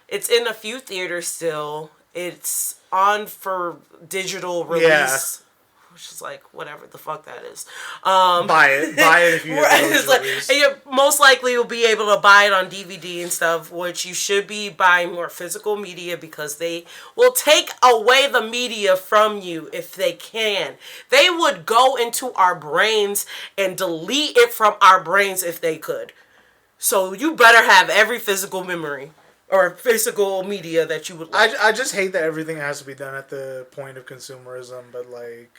It's in a few theaters still. It's on for digital release. Yeah. Which is like, whatever the fuck that is. Buy it if you it's like, and you most likely will be able to buy it on DVD and stuff, which you should be buying more physical media because they will take away the media from you if they can. They would go into our brains and delete it from our brains if they could. So you better have every physical memory. Or physical media that you would like. I just hate that everything has to be done at the point of consumerism, but like...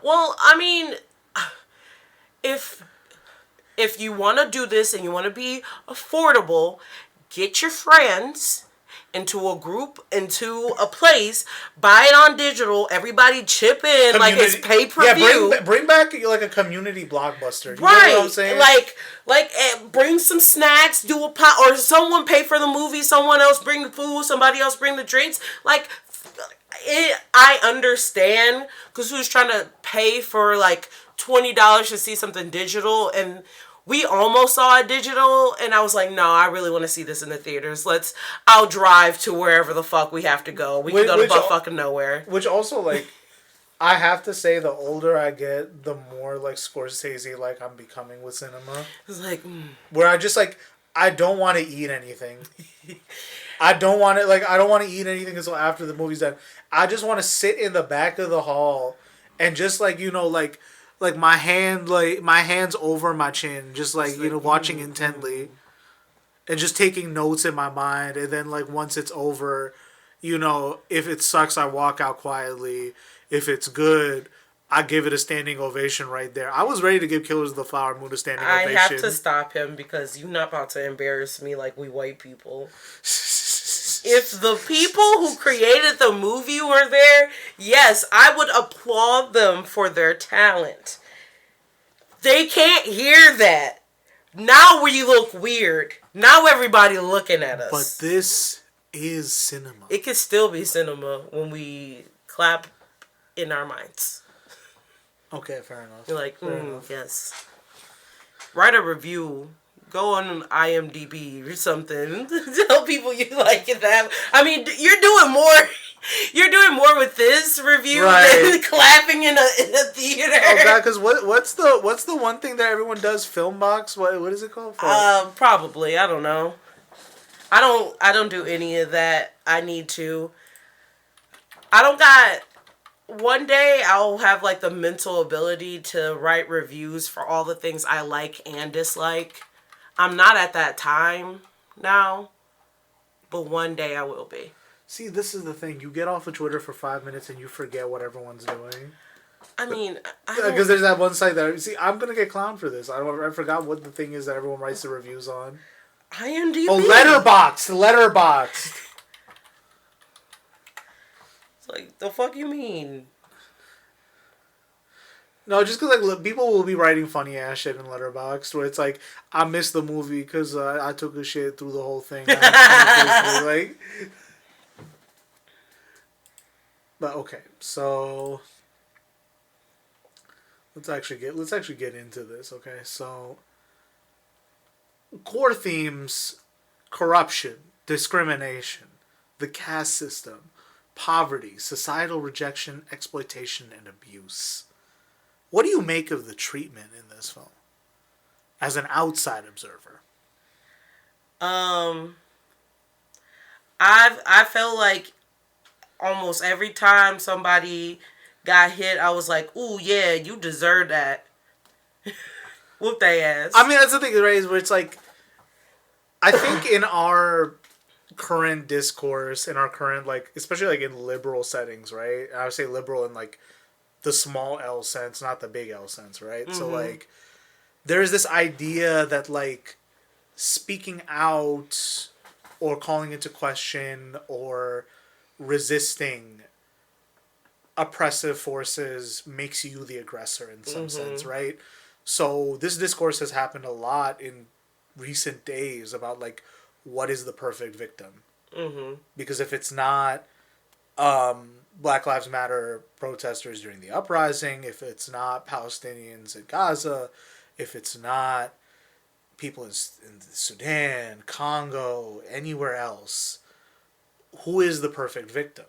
Well, I mean, if you want to do this and you want to be affordable, get your friends into a group, into a place, buy it on digital, everybody chip in, like it's pay-per-view. Yeah, bring back like a community blockbuster. You right. know what I'm saying? Like bring some snacks, do a pot, or someone pay for the movie, someone else bring the food, somebody else bring the drinks. Like, I understand, because who's trying to pay for like $20 to see something digital, and we almost saw it digital, and I was like, no, I really want to see this in the theaters. I'll drive to wherever the fuck we have to go. We can go to fucking nowhere. Which also, like, I have to say, the older I get, the more, like, Scorsese, like, I'm becoming with cinema. It's like... Where I just, like, I don't want to eat anything. I don't want to eat anything until after the movie's done. I just want to sit in the back of the hall and just, like, you know, like my hands over my chin, just like, you know, watching intently and just taking notes in my mind. And then, like, once it's over, you know, if it sucks, I walk out quietly. If it's good, I give it a standing ovation right there. I was ready to give Killers of the Flower Moon a standing ovation. I have to stop him because you're not about to embarrass me like we white people. If the people who created the movie were there, yes, I would applaud them for their talent. They can't hear that. Now we look weird. Now everybody looking at us. But this is cinema. It can still be cinema when we clap in our minds. Okay, fair enough. You're like, yes. Write a review. Go on IMDb or something. Tell people you like it. I mean, you're doing more. You're doing more with this review than clapping in a theater. Oh God! Because what's the one thing that everyone does? Filmbox. What is it called? Probably. I don't know. I don't do any of that. I need to. I don't got. One day I'll have like the mental ability to write reviews for all the things I like and dislike. I'm not at that time now. but one day I will be. See, this is the thing. You get off of Twitter for 5 minutes and you forget what everyone's doing. I mean, Because there's that one site that... See, I'm going to get clowned for this. I forgot what the thing is that everyone writes the reviews on. IMDb. Oh, Letterboxd. It's like, the fuck you mean? No, just because like people will be writing funny ass shit in Letterboxd where it's like, I missed the movie because I took a shit through the whole thing. Like, but okay, so let's actually get into this. Okay, so core themes: corruption, discrimination, the caste system, poverty, societal rejection, exploitation, and abuse. What do you make of the treatment in this film as an outside observer? I felt like almost every time somebody got hit, I was like, "Ooh, yeah, you deserve that." Whoop they ass. I mean, that's the thing, right? Is where it's like, I think in our current discourse, in our current, like, especially like in liberal settings, right? I would say liberal in like the small L sense, not the big L sense, right? Mm-hmm. So like, there's this idea that like speaking out or calling into question or resisting oppressive forces makes you the aggressor in some sense, right? So this discourse has happened a lot in recent days about like, what is the perfect victim? Because if it's not Black Lives Matter protesters during the uprising, if it's not Palestinians in Gaza, if it's not people in Sudan, Congo, anywhere else, who is the perfect victim?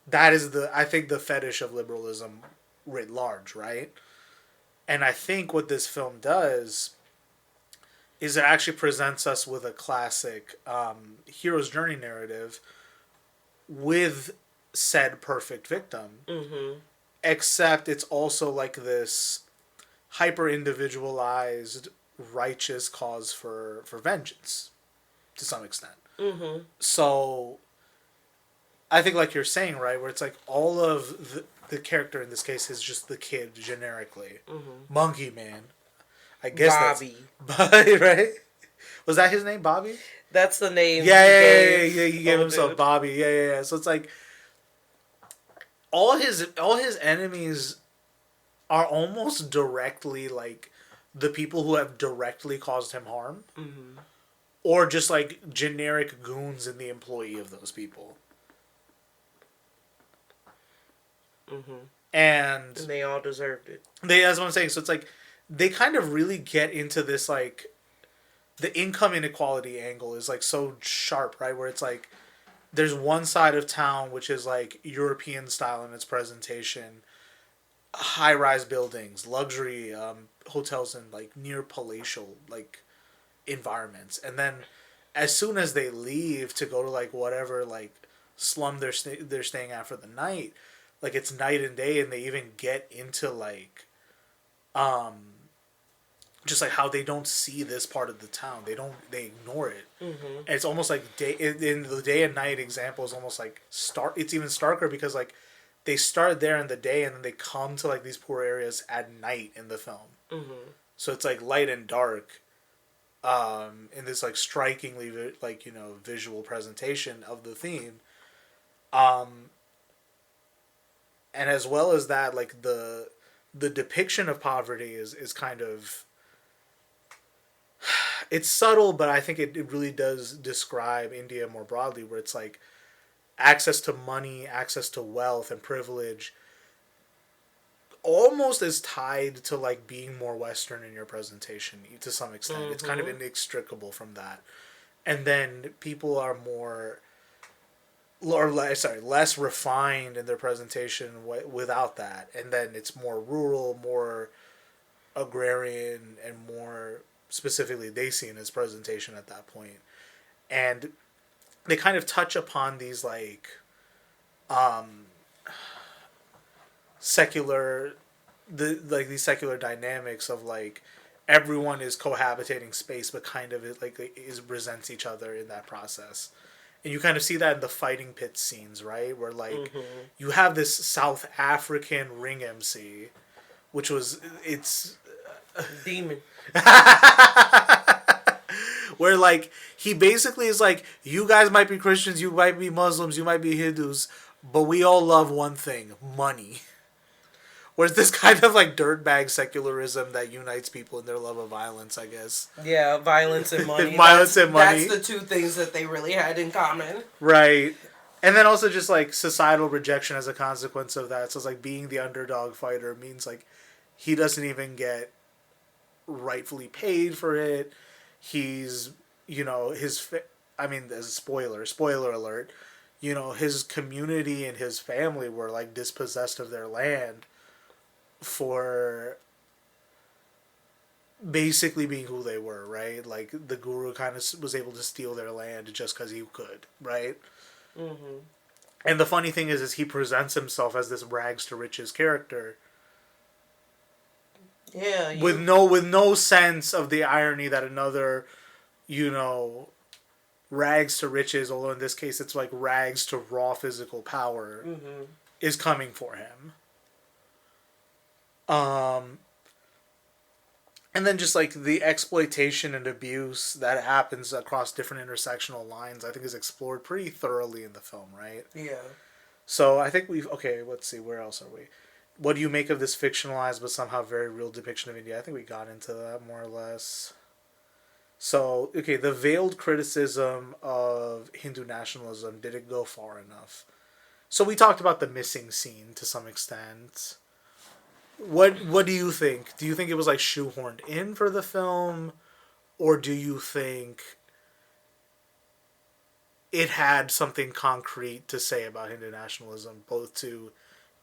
That is I think the fetish of liberalism writ large, right? And I think what this film does is it actually presents us with a classic hero's journey narrative with said perfect victim, except it's also like this hyper individualized righteous cause for vengeance to some extent. So I think like you're saying, right, where it's like all of the character in this case is just the kid generically. Monkey Man, I guess Bobby. That's right. Was that his name, Bobby? That's the name. Yeah. He gave himself Bobby. Yeah. So it's like all his enemies are almost directly like the people who have directly caused him harm, or just like generic goons in the employee of those people. And they all deserved it. That's what I'm saying. So it's like they kind of really get into this like the income inequality angle is like so sharp, right? Where it's like there's one side of town which is like European style in its presentation, high-rise buildings, luxury hotels, and like near palatial like environments, and then as soon as they leave to go to like whatever like slum they're staying at for the night, like it's night and day, and they even get into like just like how they don't see this part of the town. They ignore it. And it's almost like in the day and night example is almost like it's even starker because like they start there in the day and then they come to like these poor areas at night in the film. So it's like light and dark in this like strikingly like, you know, visual presentation of the theme. And as well as that, like the depiction of poverty is kind of, it's subtle, but I think it really does describe India more broadly, where it's like access to money, access to wealth and privilege almost is tied to like being more Western in your presentation to some extent. It's kind of inextricable from that. And then people are less refined in their presentation without that. And then it's more rural, more agrarian, and more specifically Dacian its presentation at that point. And they kind of touch upon these like these secular dynamics of like everyone is cohabitating space, but kind of resents each other in that process. And you kind of see that in the fighting pit scenes, right? Where, like, you have this South African ring MC, which was, it's... Demon. Where, like, he basically is like, you guys might be Christians, you might be Muslims, you might be Hindus, but we all love one thing, money. Whereas this kind of, like, dirtbag secularism that unites people in their love of violence, I guess. Yeah, violence and money. Violence and money. That's the two things that they really had in common. Right. And then also just, like, societal rejection as a consequence of that. So it's like being the underdog fighter means, like, he doesn't even get rightfully paid for it. He's, you know, as a spoiler alert, you know, his community and his family were, like, dispossessed of their land for basically being who they were, right? Like, the guru kind of was able to steal their land just because he could, right? Mm-hmm. And the funny thing is he presents himself as this rags to riches character. Yeah. With no sense of the irony that another, you know, rags to riches, although in this case it's like rags to raw physical power, is coming for him. And then just like the exploitation and abuse that happens across different intersectional lines, I think is explored pretty thoroughly in the film, right? Yeah. So I think let's see, where else are we? What do you make of this fictionalized but somehow very real depiction of India? I think we got into that more or less. So, okay, the veiled criticism of Hindu nationalism, did it go far enough? So we talked about the missing scene to some extent. What do you think? Do you think it was like shoehorned in for the film? Or do you think it had something concrete to say about Hindu nationalism, both to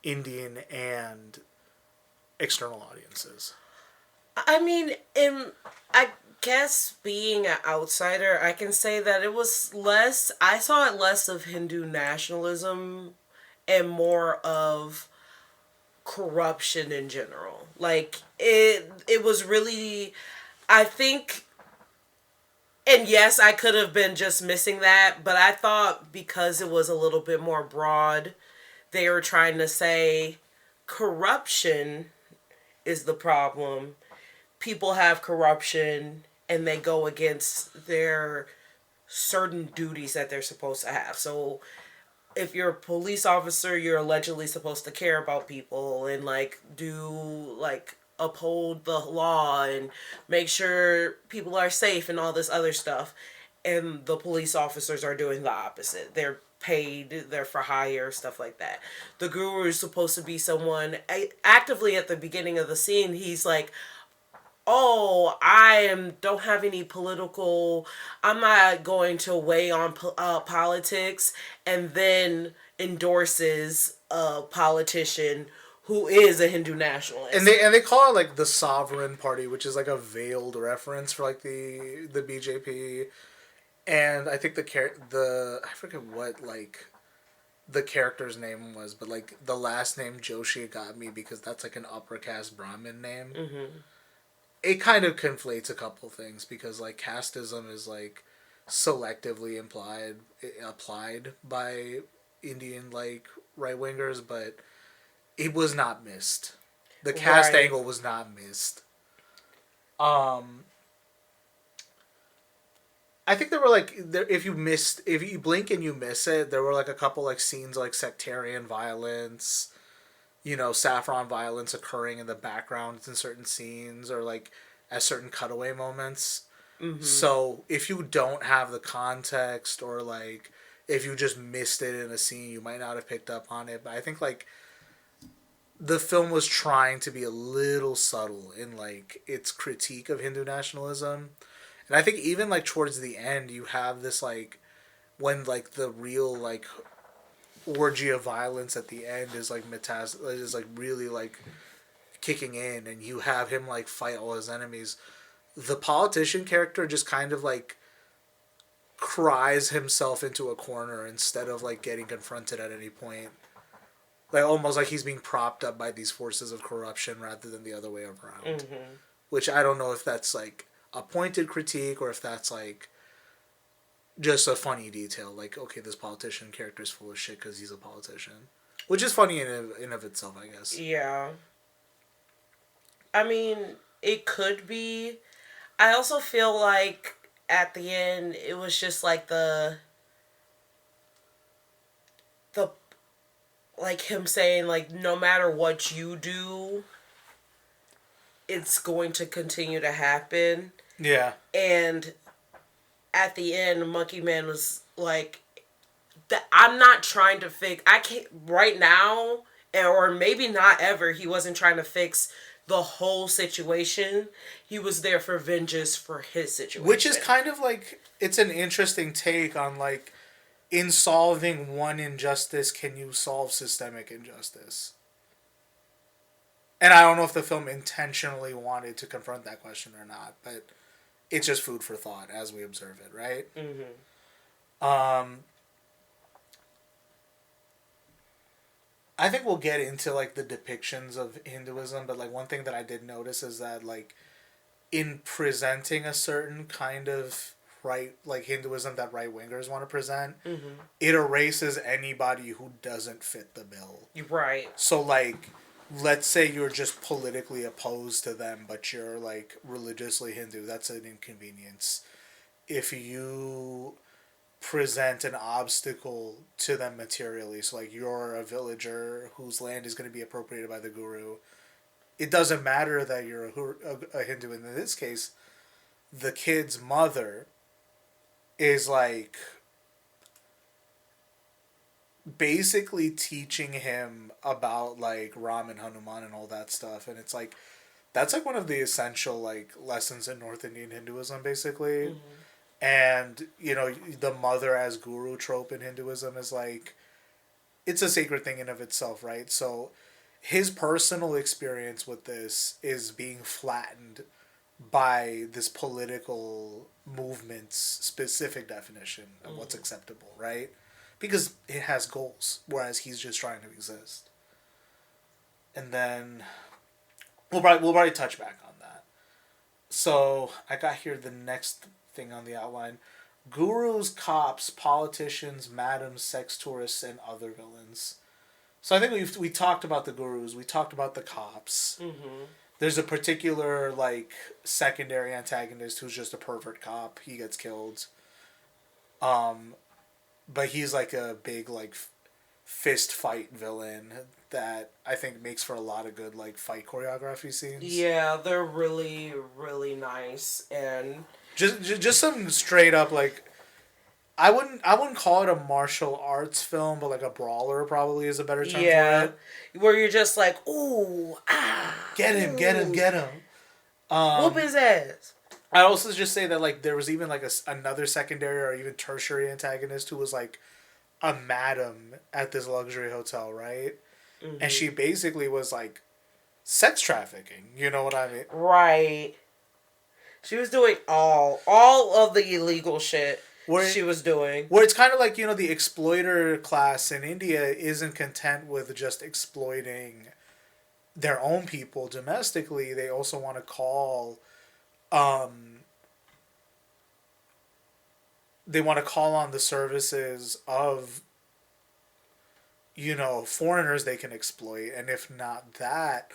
Indian and external audiences? I mean, I guess being an outsider, I can say that it was less, I saw it less of Hindu nationalism and more of corruption in general. Like, it was really, I think, and yes, I could have been just missing that, but I thought because it was a little bit more broad, they were trying to say corruption is the problem. People have corruption and they go against their certain duties that they're supposed to have. So if you're a police officer, you're allegedly supposed to care about people and uphold the law and make sure people are safe and all this other stuff. And the police officers are doing the opposite. They're paid, they're for hire, stuff like that. The guru is supposed to be someone, actively at the beginning of the scene, he's like, oh, don't have any political, I'm not going to weigh on politics, and then endorses a politician who is a Hindu nationalist. And they call it like the Sovereign Party, which is like a veiled reference for like the BJP. And I think I forget what like the character's name was, but like the last name Joshi got me because that's like an upper caste Brahmin name. Mm-hmm. It kind of conflates a couple things because like casteism is like selectively applied by Indian like right wingers, but it was not missed. The caste angle was not missed. I think there were like if you blink and you miss it, there were like a couple like scenes like sectarian violence, you know, saffron violence occurring in the background in certain scenes or like at certain cutaway moments. Mm-hmm. So if you don't have the context or like if you just missed it in a scene, you might not have picked up on it. But I think like the film was trying to be a little subtle in like its critique of Hindu nationalism. And I think even like towards the end, you have this like when like the real like orgy of violence at the end is like is like really like kicking in, and you have him like fight all his enemies. The politician character just kind of like cries himself into a corner instead of like getting confronted at any point. Like almost like he's being propped up by these forces of corruption rather than the other way around. Mm-hmm. Which I don't know if that's like a pointed critique or if that's like just a funny detail. Like, okay, this politician character is full of shit because he's a politician. Which is funny in of itself, I guess. Yeah. I mean, it could be. I also feel like at the end it was just like the like him saying like no matter what you do, it's going to continue to happen. Yeah. And at the end, Monkey Man was like, I'm not trying to fix. I can't right now, or maybe not ever. He wasn't trying to fix the whole situation. He was there for vengeance for his situation, which is kind of like, it's an interesting take on like, in solving one injustice, can you solve systemic injustice? And I don't know if the film intentionally wanted to confront that question or not, but it's just food for thought as we observe it, right? I think we'll get into like the depictions of Hinduism, but like one thing that I did notice is that like in presenting a certain kind of right, like Hinduism that right wingers want to present, it erases anybody who doesn't fit the bill. Right. So like, let's say you're just politically opposed to them, but you're like religiously Hindu. That's an inconvenience. If you present an obstacle to them materially, so like you're a villager whose land is going to be appropriated by the guru, it doesn't matter that you're a Hindu. In this case, the kid's mother is like basically teaching him about like Ram and Hanuman and all that stuff, and it's like that's like one of the essential like lessons in North Indian Hinduism, basically. And you know, the mother as guru trope in Hinduism is like, it's a sacred thing in of itself, right? So his personal experience with this is being flattened by this political movement's specific definition of what's acceptable, right? Because it has goals, whereas he's just trying to exist. And then we'll probably touch back on that. So I got here the next thing on the outline: gurus, cops, politicians, madams, sex tourists, and other villains. So I think we talked about the gurus. We talked about the cops. There's a particular like secondary antagonist who's just a pervert cop. He gets killed. But he's like a big like fist fight villain that I think makes for a lot of good like fight choreography scenes. Yeah, they're really really nice, and just some straight up like, I wouldn't call it a martial arts film, but like a brawler probably is a better term for it. Where you're just like, ooh, Get him, get him, get him. Whoop his ass. I also just say that like there was even like another secondary or even tertiary antagonist who was like a madam at this luxury hotel, right? And she basically was like sex trafficking. You know what I mean? Right. She was doing all of the illegal shit she was doing. Where it's kind of like, you know, the exploiter class in India isn't content with just exploiting their own people domestically. They also want to call they want to call on the services of, you know, foreigners they can exploit, and if not that,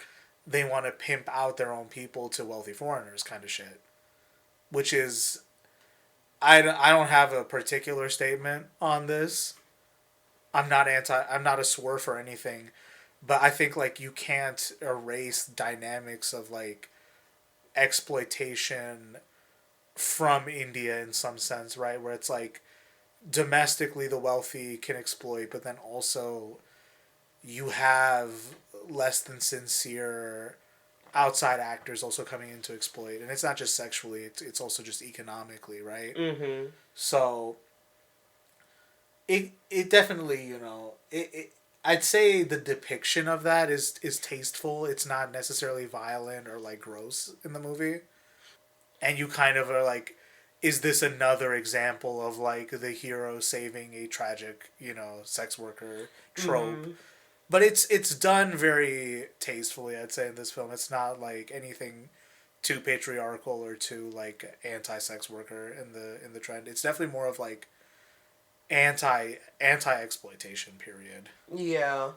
they want to pimp out their own people to wealthy foreigners, kind of shit. Which is, I don't have a particular statement on this. I'm not a swerve for anything, but I think like you can't erase dynamics of like exploitation from India in some sense, right? Where it's like domestically the wealthy can exploit, but then also you have less than sincere outside actors also coming in to exploit, and it's not just sexually; it's also just economically, right? So it definitely, you know, I'd say the depiction of that is tasteful. It's not necessarily violent or like gross in the movie. And you kind of are like, is this another example of like the hero saving a tragic, you know, sex worker trope? But it's done very tastefully, I'd say, in this film. It's not like anything too patriarchal or too like anti-sex worker in the trend. It's definitely more of like anti-exploitation period. Yeah.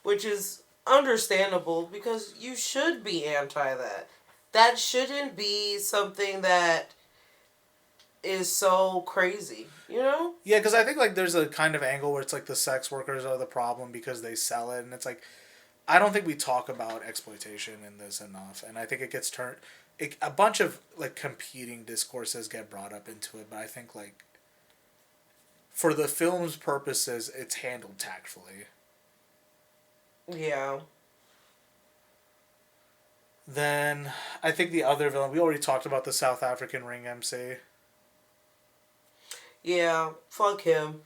Which is understandable because you should be anti that. That shouldn't be something that is so crazy, you know? Yeah, because I think like there's a kind of angle where it's like the sex workers are the problem because they sell it, and it's like I don't think we talk about exploitation in this enough, and I think it gets turned. A bunch of like competing discourses get brought up into it, but I think like for the film's purposes, it's handled tactfully. Yeah. Then I think the other villain we already talked about the South African ring MC. Yeah, fuck him.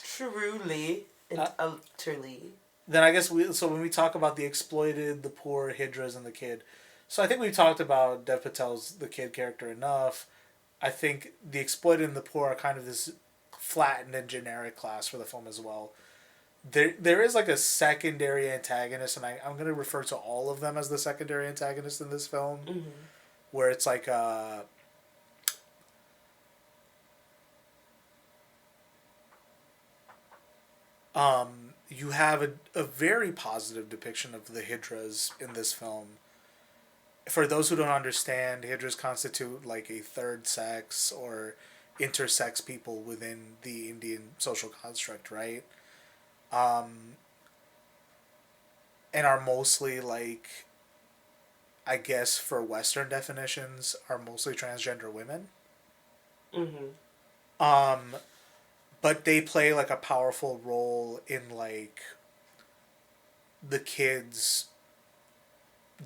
Truly and utterly. Then I guess when we talk about the exploited, the poor, Hydras, and the kid, so I think we've talked about Dev Patel's the kid character enough. I think the exploited and the poor are kind of this flattened and generic class for the film as well. There is like a secondary antagonist, and I'm going to refer to all of them as the secondary antagonist in this film, where it's like you have a very positive depiction of the Hydras in this film. For those who don't understand, Hydras constitute like a third sex or intersex people within the Indian social construct, right? And are mostly like, I guess for Western definitions, are mostly transgender women. But they play like a powerful role in like the kid's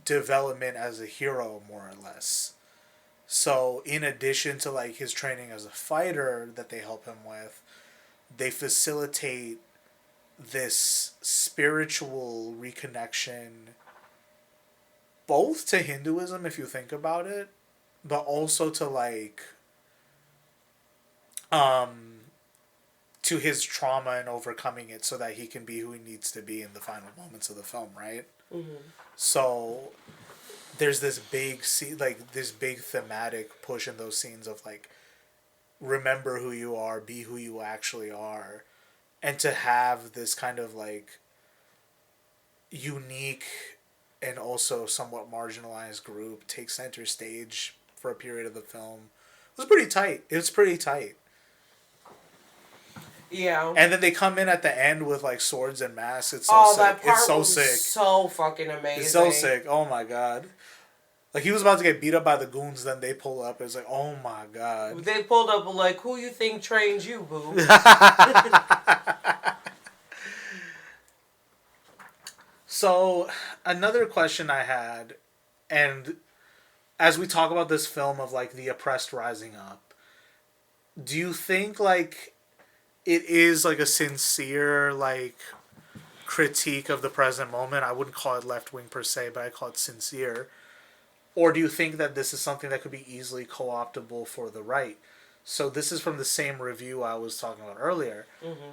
development as a hero, more or less. So in addition to like his training as a fighter that they help him with, they facilitate this spiritual reconnection both to Hinduism, if you think about it, but also to like to his trauma and overcoming it so that he can be who he needs to be in the final moments of the film, right? So there's this big this big thematic push in those scenes of like remember who you are, be who you actually are, and to have this kind of like unique and also somewhat marginalized group take center stage for a period of the film was pretty tight. It was pretty tight. Yeah. And then they come in at the end with like swords and masks. It's so sick. That part it's so was sick. so fucking amazing. It's so sick. Oh my god. Like he was about to get beat up by the goons, then they pull up. It's like, oh my god. They pulled up like, who you think trained you, boo? So another question I had, and as we talk about this film of like the oppressed rising up, do you think like it is like a sincere like critique of the present moment? I wouldn't call it left wing per se, but I call it sincere. Or do you think that this is something that could be easily co-optable for the right? So this is from the same review I was talking about earlier.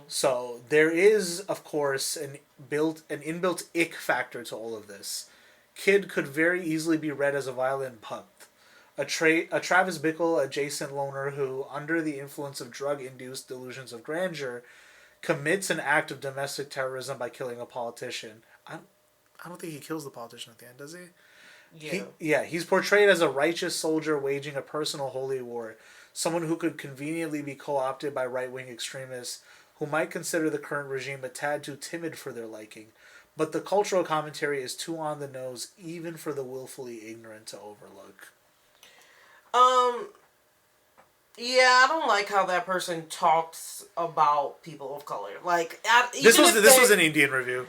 So there is, of course, an inbuilt ick factor to all of this. Kid could very easily be read as a violent pup. A Travis Bickle adjacent loner who, under the influence of drug-induced delusions of grandeur, commits an act of domestic terrorism by killing a politician. I don't think he kills the politician at the end, does he? Yeah. He's portrayed as a righteous soldier waging a personal holy war. Someone who could conveniently be co-opted by right-wing extremists who might consider the current regime a tad too timid for their liking. But the cultural commentary is too on the nose even for the willfully ignorant to overlook. Yeah, I don't like how that person talks about people of color. Like, This was an Indian review.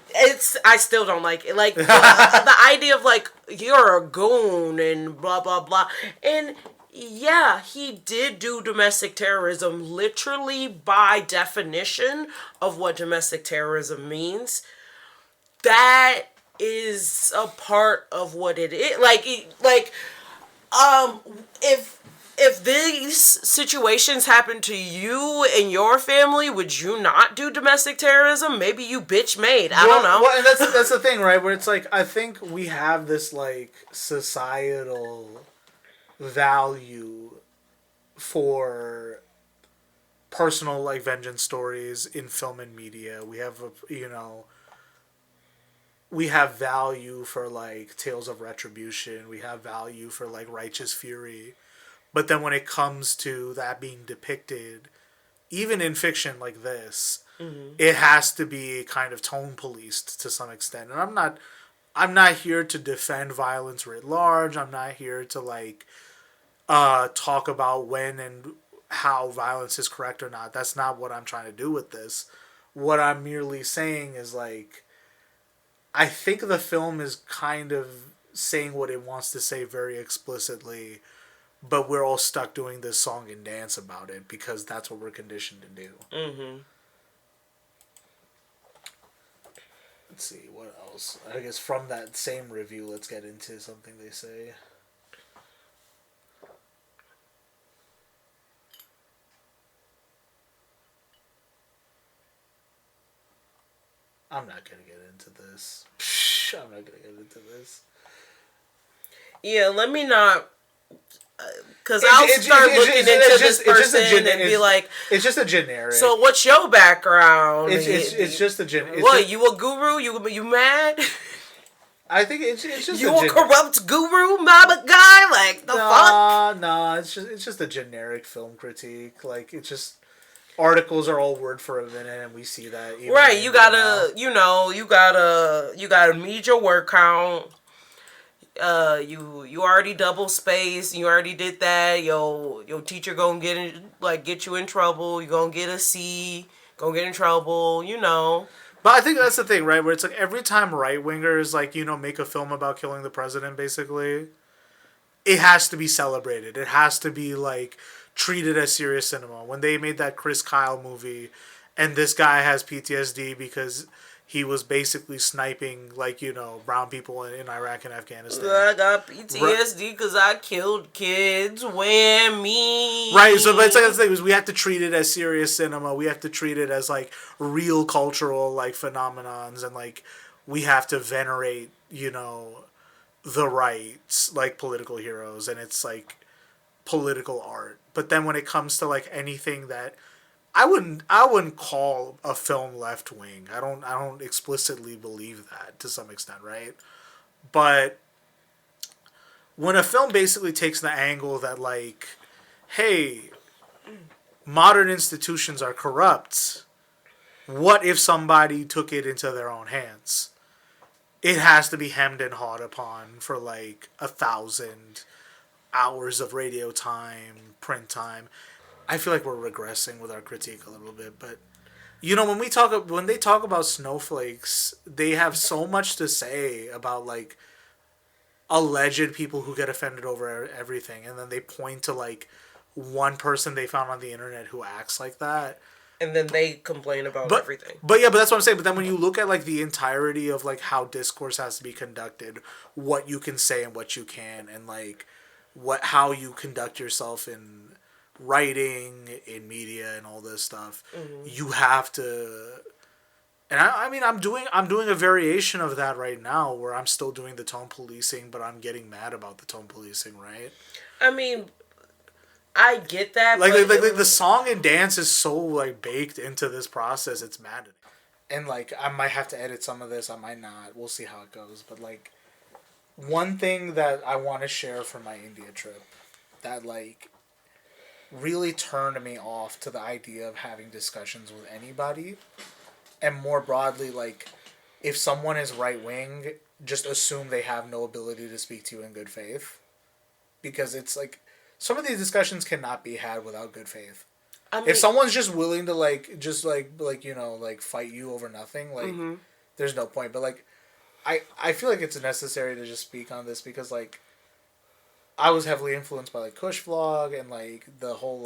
I still don't like it. Like, the idea of, like, you're a goon and blah, blah, blah. And, yeah, he did do domestic terrorism literally by definition of what domestic terrorism means. That is a part of what it is. If if these situations happen to you and your family, would you not do domestic terrorism? Maybe you bitch made. I don't know. Well, and that's the thing, right? Where it's like, I think we have this like societal value for personal like vengeance stories in film and media. We have we have value for like tales of retribution. We have value for like righteous fury. But then when it comes to that being depicted, even in fiction like this, it has to be kind of tone policed to some extent. And I'm not here to defend violence writ large. I'm not here to like talk about when and how violence is correct or not. That's not what I'm trying to do with this. What I'm merely saying is like, I think the film is kind of saying what it wants to say very explicitly, but we're all stuck doing this song and dance about it because that's what we're conditioned to do. Mm-hmm. Let's see, what else? I guess from that same review, let's get into something they say. I'm not going to get into this. I'm not going to get into this. Yeah, let me not... Because I'll start looking into this person and be like... It's just a generic... So what's your background? It's just a generic... What, you a guru? You mad? I think it's just you a corrupt guru mama guy? Like, the fuck? No, it's just a generic film critique. Like, it's just... Articles are all word for a minute, and we see that. Right, you gotta meet your word count. You already double spaced. You already did that. Your teacher gonna get you in trouble. You gonna get a C. Gonna get in trouble. But I think that's the thing, right? Where it's like every time right wingers make a film about killing the president, basically, it has to be celebrated. It has to be like treated as serious cinema. When they made that Chris Kyle movie, and this guy has PTSD because he was basically sniping brown people in Iraq and Afghanistan. I got PTSD because I killed kids. Whammy. Right. So that's like the thing is we have to treat it as serious cinema. We have to treat it as like real cultural phenomenons, and we have to venerate the rights like political heroes, and it's like political art. But then when it comes to anything that I wouldn't call a film left wing. I don't explicitly believe that to some extent, right? But when a film basically takes the angle that hey, modern institutions are corrupt, what if somebody took it into their own hands? It has to be hemmed and hawed upon for 1,000 hours of radio time, print time. I feel like we're regressing with our critique a little bit, but when they talk about snowflakes, they have so much to say about alleged people who get offended over everything, and then they point to one person they found on the internet who acts like that, and then they complain about everything. But that's what I'm saying. But then when you look at the entirety of how discourse has to be conducted, what you can say and what you can, and how you conduct yourself in writing, in media, and all this stuff, you have to. And I'm doing a variation of that right now, where I'm still doing the tone policing, but I'm getting mad about the tone policing, right? I mean, I get that. The song and dance is so baked into this process, it's maddening. And I might have to edit some of this, I might not. We'll see how it goes. But one thing that I want to share from my India trip that really turned me off to the idea of having discussions with anybody, and more broadly, if someone is right wing, just assume they have no ability to speak to you in good faith, because it's some of these discussions cannot be had without good faith. I mean, if someone's just willing to fight you over nothing, there's no point. But I feel like it's necessary to just speak on this because I was heavily influenced by Kush Vlog and the whole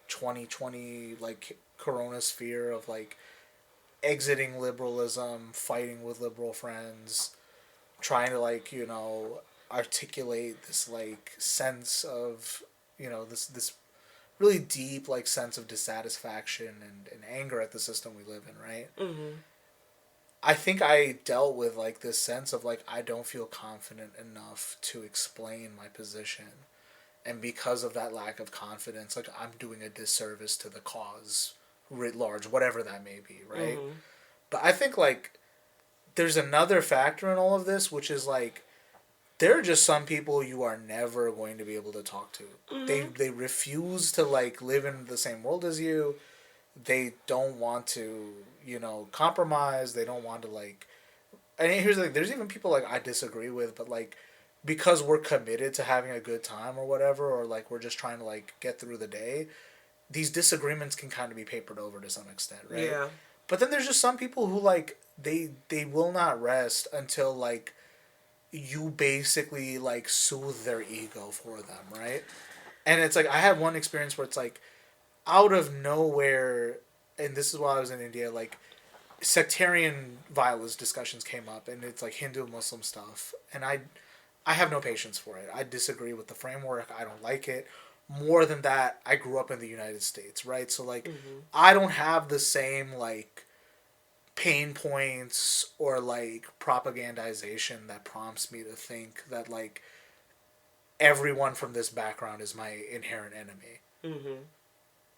2020 corona sphere of exiting liberalism, fighting with liberal friends, trying to articulate this sense of this really deep like sense of dissatisfaction and anger at the system we live in, right? Mm-hmm. I think I dealt with like this sense of like I don't feel confident enough to explain my position, and because of that lack of confidence, like I'm doing a disservice to the cause writ large, whatever that may be, right? Mm-hmm. But I think like there's another factor in all of this, which is like there are just some people you are never going to be able to talk to. Mm-hmm. They refuse to like live in the same world as you. They don't want to, compromise. They don't want to like. And here's the thing: there's even people like I disagree with, but like because we're committed to having a good time or whatever, or like we're just trying to like get through the day. These disagreements can kind of be papered over to some extent, right? Yeah. But then there's just some people who like they will not rest until like you basically like soothe their ego for them, right? And it's like I had one experience where it's like out of nowhere, and this is while I was in India, like sectarian violence discussions came up, and it's like Hindu Muslim stuff, and I have no patience for it. I disagree with the framework. I don't like it. More than that, I grew up in the United States, right? So like I don't have the same like pain points or like propagandization that prompts me to think that like everyone from this background is my inherent enemy. Mm-hmm.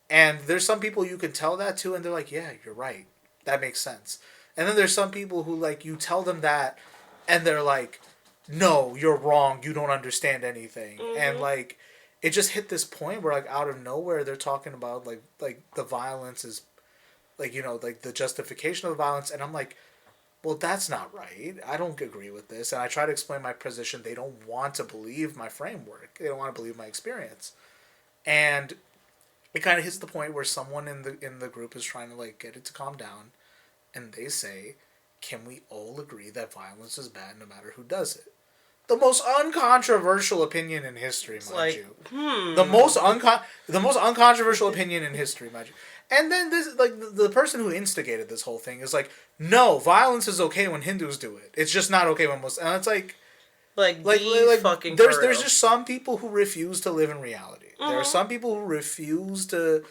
And there's some people you can tell that to, and they're like, yeah, you're right. That makes sense. And then there's some people who, like, you tell them that, and they're like, no, you're wrong. You don't understand anything. Mm-hmm. And, like, it just hit this point where, like, out of nowhere, they're talking about, like the violence is, like, like, the justification of the violence. And I'm like, well, that's not right. I don't agree with this. And I try to explain my position. They don't want to believe my framework. They don't want to believe my experience. And it kind of hits the point where someone in the group is trying to like get it to calm down, and they say, "Can we all agree that violence is bad, no matter who does it?" The most uncontroversial opinion in history, mind you. The most uncontroversial opinion in history, mind you. And then this, like the person who instigated this whole thing is like, "No, violence is okay when Hindus do it. It's just not okay when Muslims." And it's like fucking there's just some people who refuse to live in reality. Mm-hmm. There are some people who refuse to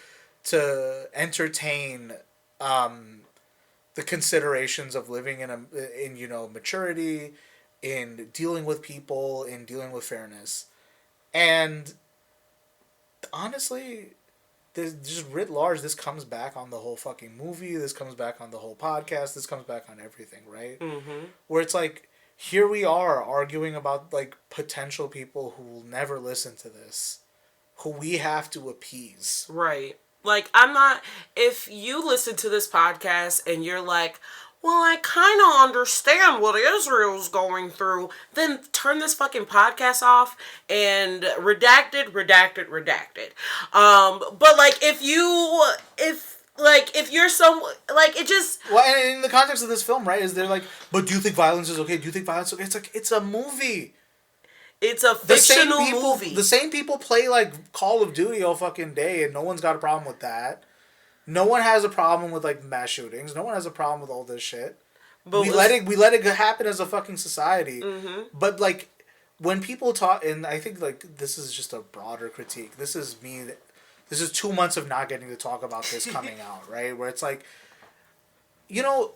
entertain the considerations of living in maturity, in dealing with people, in dealing with fairness. And honestly, this just writ large, this comes back on the whole fucking movie, this comes back on the whole podcast, this comes back on everything, right? Mm-hmm. Where it's like, here we are arguing about like potential people who will never listen to this, who we have to appease. Right. Like, if you listen to this podcast and you're like, well, I kind of understand what Israel's going through, then turn this fucking podcast off and redacted. But like, if you're like, it just... Well, and in the context of this film, right, is they're like, but do you think violence is okay? Do you think violence is okay? It's like, it's a movie. It's a fictional movie. The same people play, like, Call of Duty all fucking day, and no one's got a problem with that. No one has a problem with, like, mass shootings. No one has a problem with all this shit. But we let it happen as a fucking society. Mm-hmm. But, like, when people talk... And I think, like, this is just a broader critique. This is 2 months of not getting to talk about this coming out, right? Where it's like...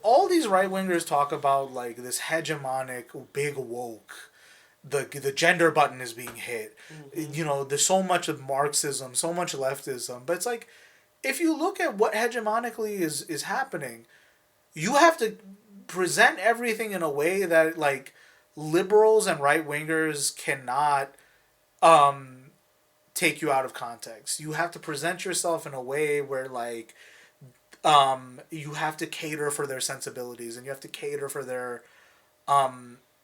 all these right-wingers talk about, like, this hegemonic, big woke... The gender button is being hit. Mm-hmm. There's so much of Marxism, so much leftism. But it's like, if you look at what hegemonically is happening, you have to present everything in a way that, like, liberals and right-wingers cannot take you out of context. You have to present yourself in a way where, like, you have to cater for their sensibilities, and you have to cater for their...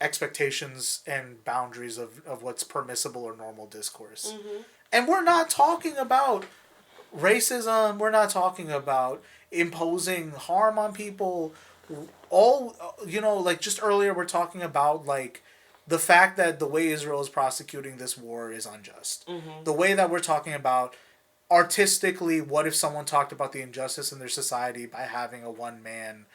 expectations and boundaries of what's permissible or normal discourse. Mm-hmm. And we're not talking about racism. We're not talking about imposing harm on people. All, like just earlier we're talking about like the fact that the way Israel is prosecuting this war is unjust. Mm-hmm. The way that we're talking about artistically, what if someone talked about the injustice in their society by having a one-man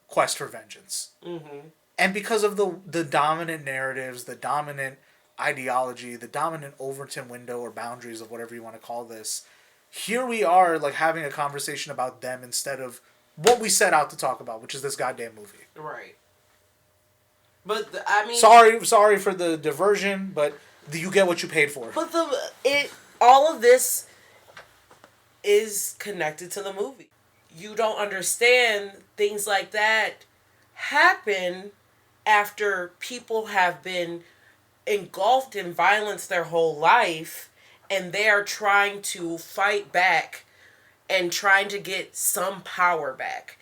quest for vengeance? Mm-hmm. And because of the dominant narratives, the dominant ideology, the dominant Overton window or boundaries of whatever you want to call this. Here we are, like, having a conversation about them instead of what we set out to talk about, which is this goddamn movie. Right. But sorry for the diversion, but you get what you paid for. But all of this is connected to the movie. You don't understand things like that happen after people have been engulfed in violence their whole life, and they are trying to fight back and trying to get some power back.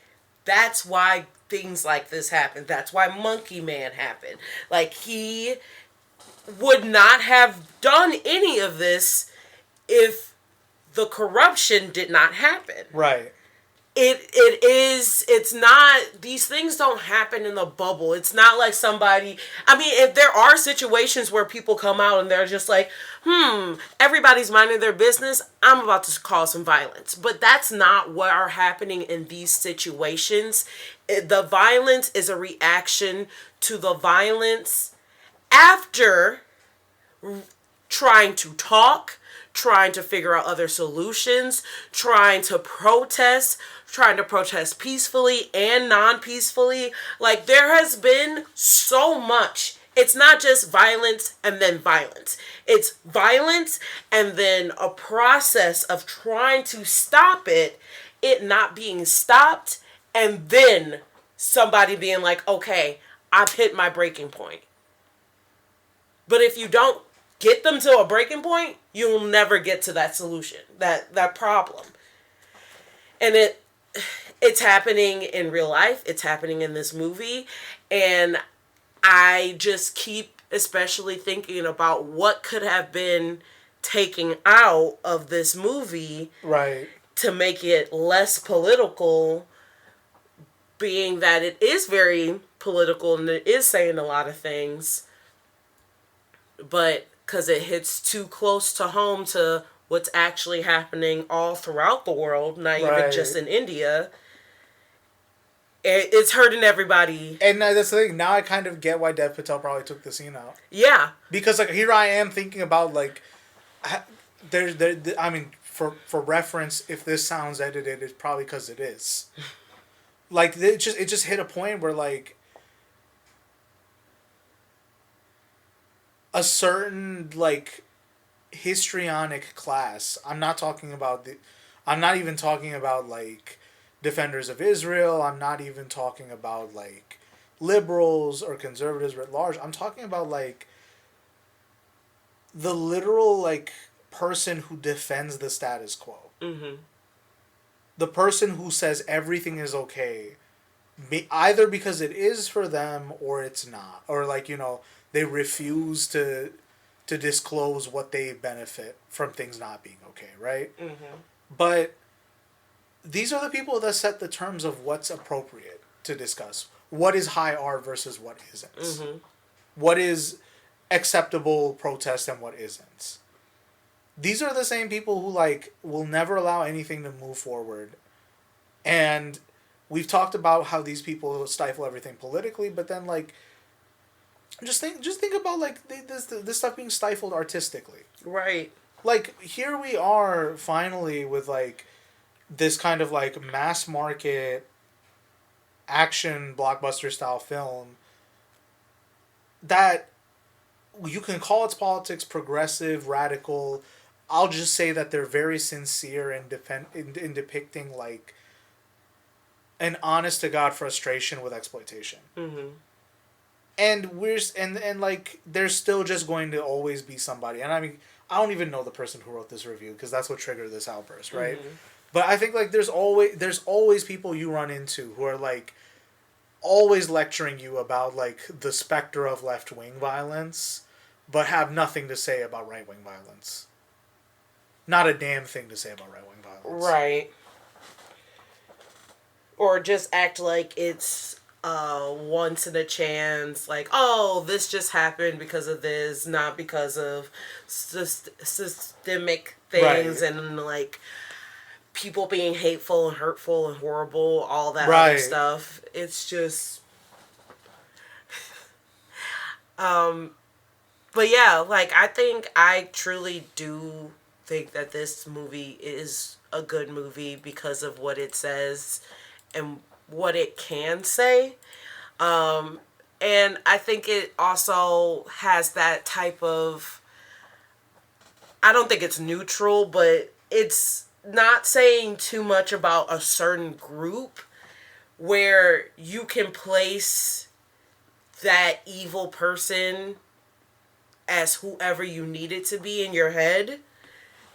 That's why things like this happen. That's why Monkey Man happened. Like, he would not have done any of this if the corruption did not happen. Right. It's not, these things don't happen in a bubble. It's not like somebody, I mean, if there are situations where people come out and they're just like, everybody's minding their business, I'm about to cause some violence. But that's not what are happening in these situations. The violence is a reaction to the violence after trying to talk, trying to figure out other solutions, trying to protest peacefully and non-peacefully. Like, there has been so much. It's not just violence and then violence. It's violence and then a process of trying to stop it not being stopped, and then somebody being like, okay, I've hit my breaking point. But if you don't get them to a breaking point, you'll never get to that solution, that problem. And it's happening in real life. It's happening in this movie. And I just keep especially thinking about what could have been taken out of this movie. Right. To make it less political, being that it is very political and it is saying a lot of things. But because it hits too close to home to what's actually happening all throughout the world, not even just in India, it's hurting everybody. And that's the thing. Now I kind of get why Dev Patel probably took the scene out. Yeah. Because, like, here I am thinking about, like, I mean, for reference, if this sounds edited, it's probably because it is. Like, it just hit a point where, like, a certain, like, histrionic class. I'm not even talking about, like, defenders of Israel. I'm not even talking about, like, liberals or conservatives writ large. I'm talking about, like, the literal, like, person who defends the status quo. Mm-hmm. The person who says everything is okay, either because it is for them or it's not. Or, like, you know, they refuse to disclose what they benefit from things not being okay, right? Mm-hmm. But these are the people that set the terms of what's appropriate to discuss. What is high art versus what isn't. Mm-hmm. What is acceptable protest and what isn't. These are the same people who, like, will never allow anything to move forward. And we've talked about how these people stifle everything politically, but then, like, just think about, like, this stuff being stifled artistically. Right. Like, here we are finally with, like, this kind of, like, mass market action blockbuster style film that you can call its politics progressive, radical. I'll just say that they're very sincere in depicting, like, an honest to God frustration with exploitation. Mm-hmm. And like, there's still just going to always be somebody. And I mean, I don't even know the person who wrote this review because that's what triggered this outburst, right? Mm-hmm. But I think, like, there's always people you run into who are, like, always lecturing you about, like, the specter of left-wing violence, but have nothing to say about right-wing violence. Not a damn thing to say about right-wing violence. Right. Or just act like it's once in a chance, like, oh, this just happened because of this, not because of systemic things, right. And, like, people being hateful and hurtful and horrible, all that right. Other stuff. It's just... But yeah, like I truly do think that this movie is a good movie because of what it says and what it can say. And I think it also has that type of, I don't think it's neutral, but it's not saying too much about a certain group where you can place that evil person as whoever you need it to be in your head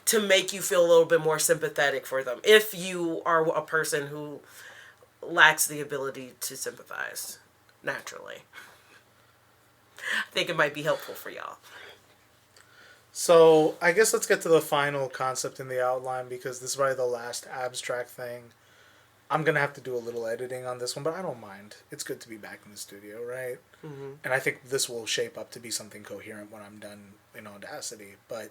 to make you feel a little bit more sympathetic for them if you are a person who lacks the ability to sympathize naturally. I think it might be helpful for y'all. So I guess let's get to the final concept in the outline, because this is probably the last abstract thing. I'm going to have to do a little editing on this one, but I don't mind. It's good to be back in the studio, right? Mm-hmm. And I think this will shape up to be something coherent when I'm done in Audacity. But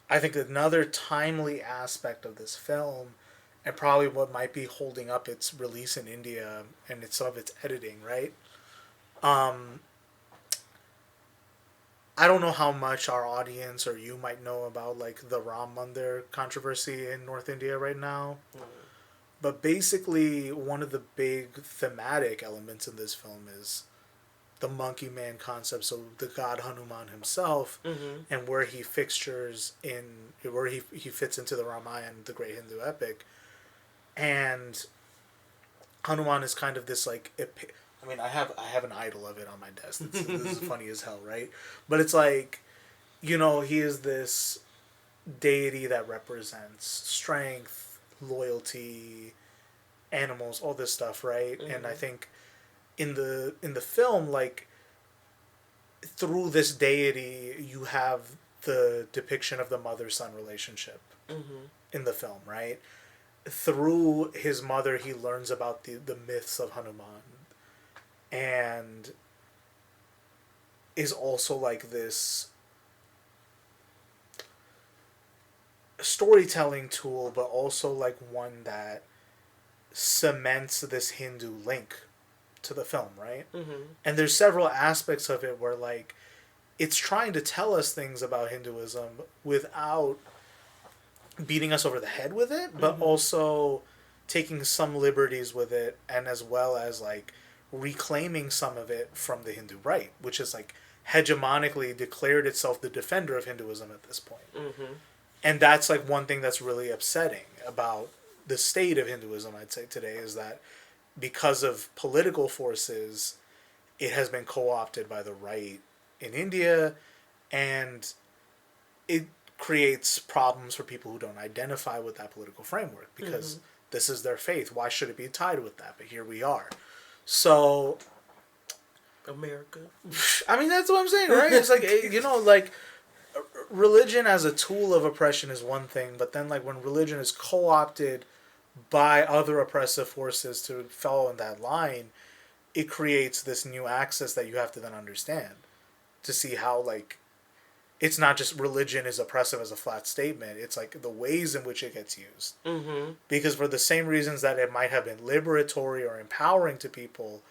I think another timely aspect of this film, and probably what might be holding up its release in India and some of its editing, right? I don't know how much our audience or you might know about like the Ram Mandir controversy in North India right now. Mm. But basically, one of the big thematic elements in this film is the monkey man concept. So the god Hanuman himself, mm-hmm. and where he fixtures in, where he fits into the Ramayana, the great Hindu epic. And Hanuman is kind of this like, I mean, I have an idol of it on my desk. This is funny as hell, right? But it's like, he is this deity that represents strength, loyalty, animals, all this stuff, right? Mm-hmm. And I think in the film, like, through this deity, you have the depiction of the mother-son relationship, mm-hmm. in the film, right? Through his mother, he learns about the myths of Hanuman, and is also like this storytelling tool, but also like one that cements this Hindu link to the film, right? Mm-hmm. And there's several aspects of it where like it's trying to tell us things about Hinduism without beating us over the head with it, but mm-hmm. also taking some liberties with it, and as well as like reclaiming some of it from the Hindu right, which is like hegemonically declared itself the defender of Hinduism at this point. Mm-hmm. And that's like one thing that's really upsetting about the state of Hinduism, I'd say today, is that because of political forces, it has been co-opted by the right in India, and it creates problems for people who don't identify with that political framework, because mm-hmm. this is their faith. Why should it be tied with that? But here we are. So America. I mean, that's what I'm saying, right? It's like, like religion as a tool of oppression is one thing, but then like when religion is co-opted by other oppressive forces to follow in that line, it creates this new axis that you have to then understand to see how like it's not just religion is oppressive as a flat statement. It's like the ways in which it gets used. Mm-hmm. Because for the same reasons that it might have been liberatory or empowering to people,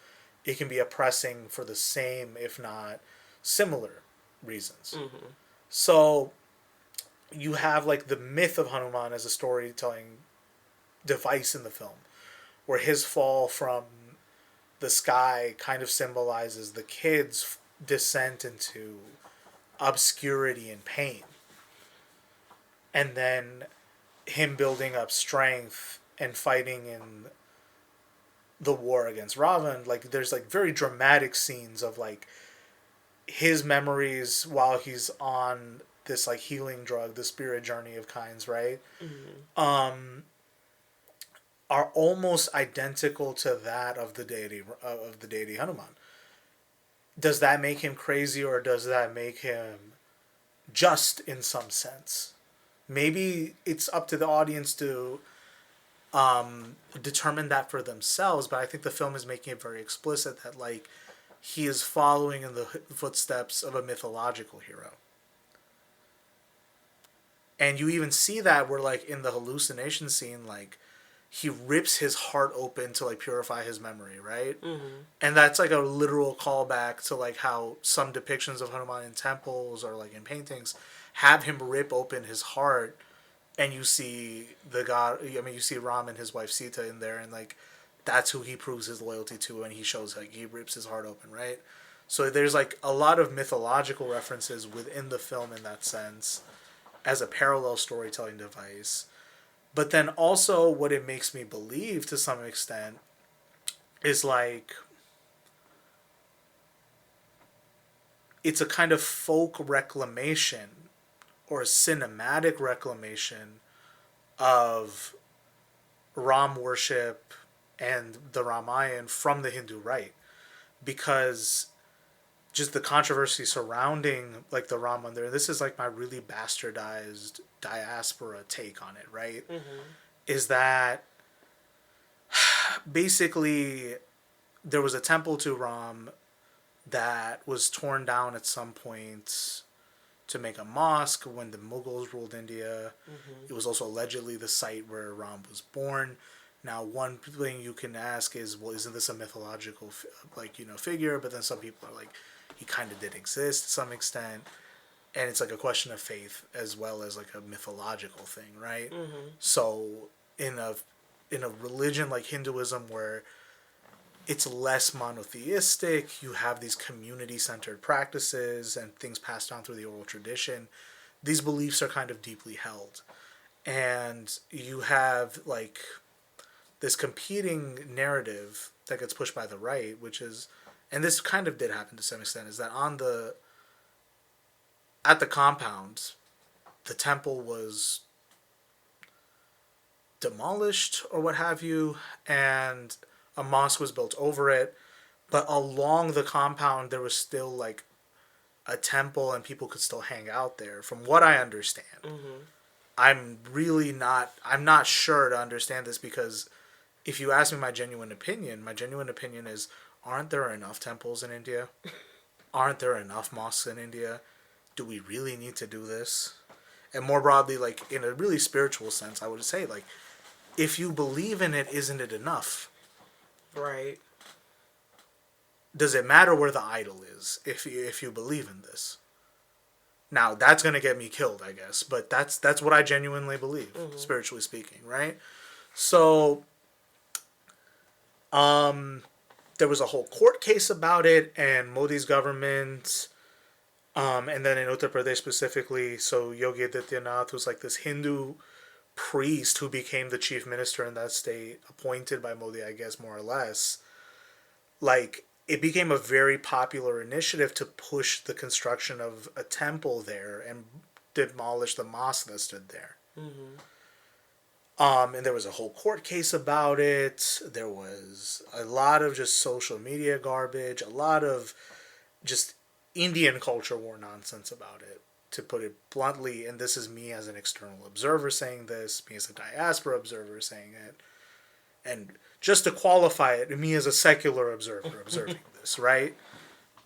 it can be oppressing for the same, if not similar, reasons. Mm-hmm. So you have like the myth of Hanuman as a storytelling device in the film, where his fall from the sky kind of symbolizes the kid's descent into obscurity and pain, and then him building up strength and fighting in the war against Ravan. Like there's like very dramatic scenes of like his memories while he's on this like healing drug, the spirit journey of kinds, right? Mm-hmm. Are almost identical to that of the deity Hanuman. Does that make him crazy, or does that make him just in some sense? Maybe it's up to the audience to determine that for themselves, but I think the film is making it very explicit that like he is following in the footsteps of a mythological hero. And you even see that where like in the hallucination scene, like he rips his heart open to like purify his memory, right? Mm-hmm. And that's like a literal callback to like how some depictions of Hanuman in temples or like in paintings have him rip open his heart, and you see the god. I mean, you see Ram and his wife Sita in there, and like that's who he proves his loyalty to, and he shows like he rips his heart open, right? So there's like a lot of mythological references within the film in that sense, as a parallel storytelling device. But then also what it makes me believe to some extent is like it's a kind of folk reclamation or a cinematic reclamation of Ram worship and the Ramayana from the Hindu rite. Because just the controversy surrounding like the Ram Mandir, this is like my really bastardized diaspora take on it, right? Mm-hmm. Is that basically there was a temple to Ram that was torn down at some point to make a mosque when the Mughals ruled India. Mm-hmm. It was also allegedly the site where Ram was born. Now, one thing you can ask is, well, isn't this a mythological, figure? But then some people are like, he kind of did exist to some extent. And it's like a question of faith as well as like a mythological thing, right? Mm-hmm. So in a religion like Hinduism where it's less monotheistic, you have these community-centered practices and things passed down through the oral tradition. These beliefs are kind of deeply held. And you have like this competing narrative that gets pushed by the right, which is, and this kind of did happen to some extent, is that at the compound, the temple was demolished or what have you, and a mosque was built over it, but along the compound there was still like a temple and people could still hang out there, from what I understand. Mm-hmm. I'm not sure to understand this, because if you ask me my genuine opinion is, aren't there enough temples in India? Aren't there enough mosques in India? Do we really need to do this? And more broadly, like in a really spiritual sense, I would say, like, if you believe in it, isn't it enough? Right. Does it matter where the idol is if you believe in this? Now, that's going to get me killed, I guess, but that's what I genuinely believe, mm-hmm. spiritually speaking, right? So, there was a whole court case about it, and Modi's government, and then in Uttar Pradesh specifically, so Yogi Adityanath was like this Hindu priest who became the chief minister in that state, appointed by Modi, I guess, more or less. Like, it became a very popular initiative to push the construction of a temple there and demolish the mosque that stood there. Mm-hmm. And there was a whole court case about it. There was a lot of just social media garbage, a lot of just Indian culture war nonsense about it, to put it bluntly. And this is me as an external observer saying this, me as a diaspora observer saying it. And just to qualify it, me as a secular observer observing this, right?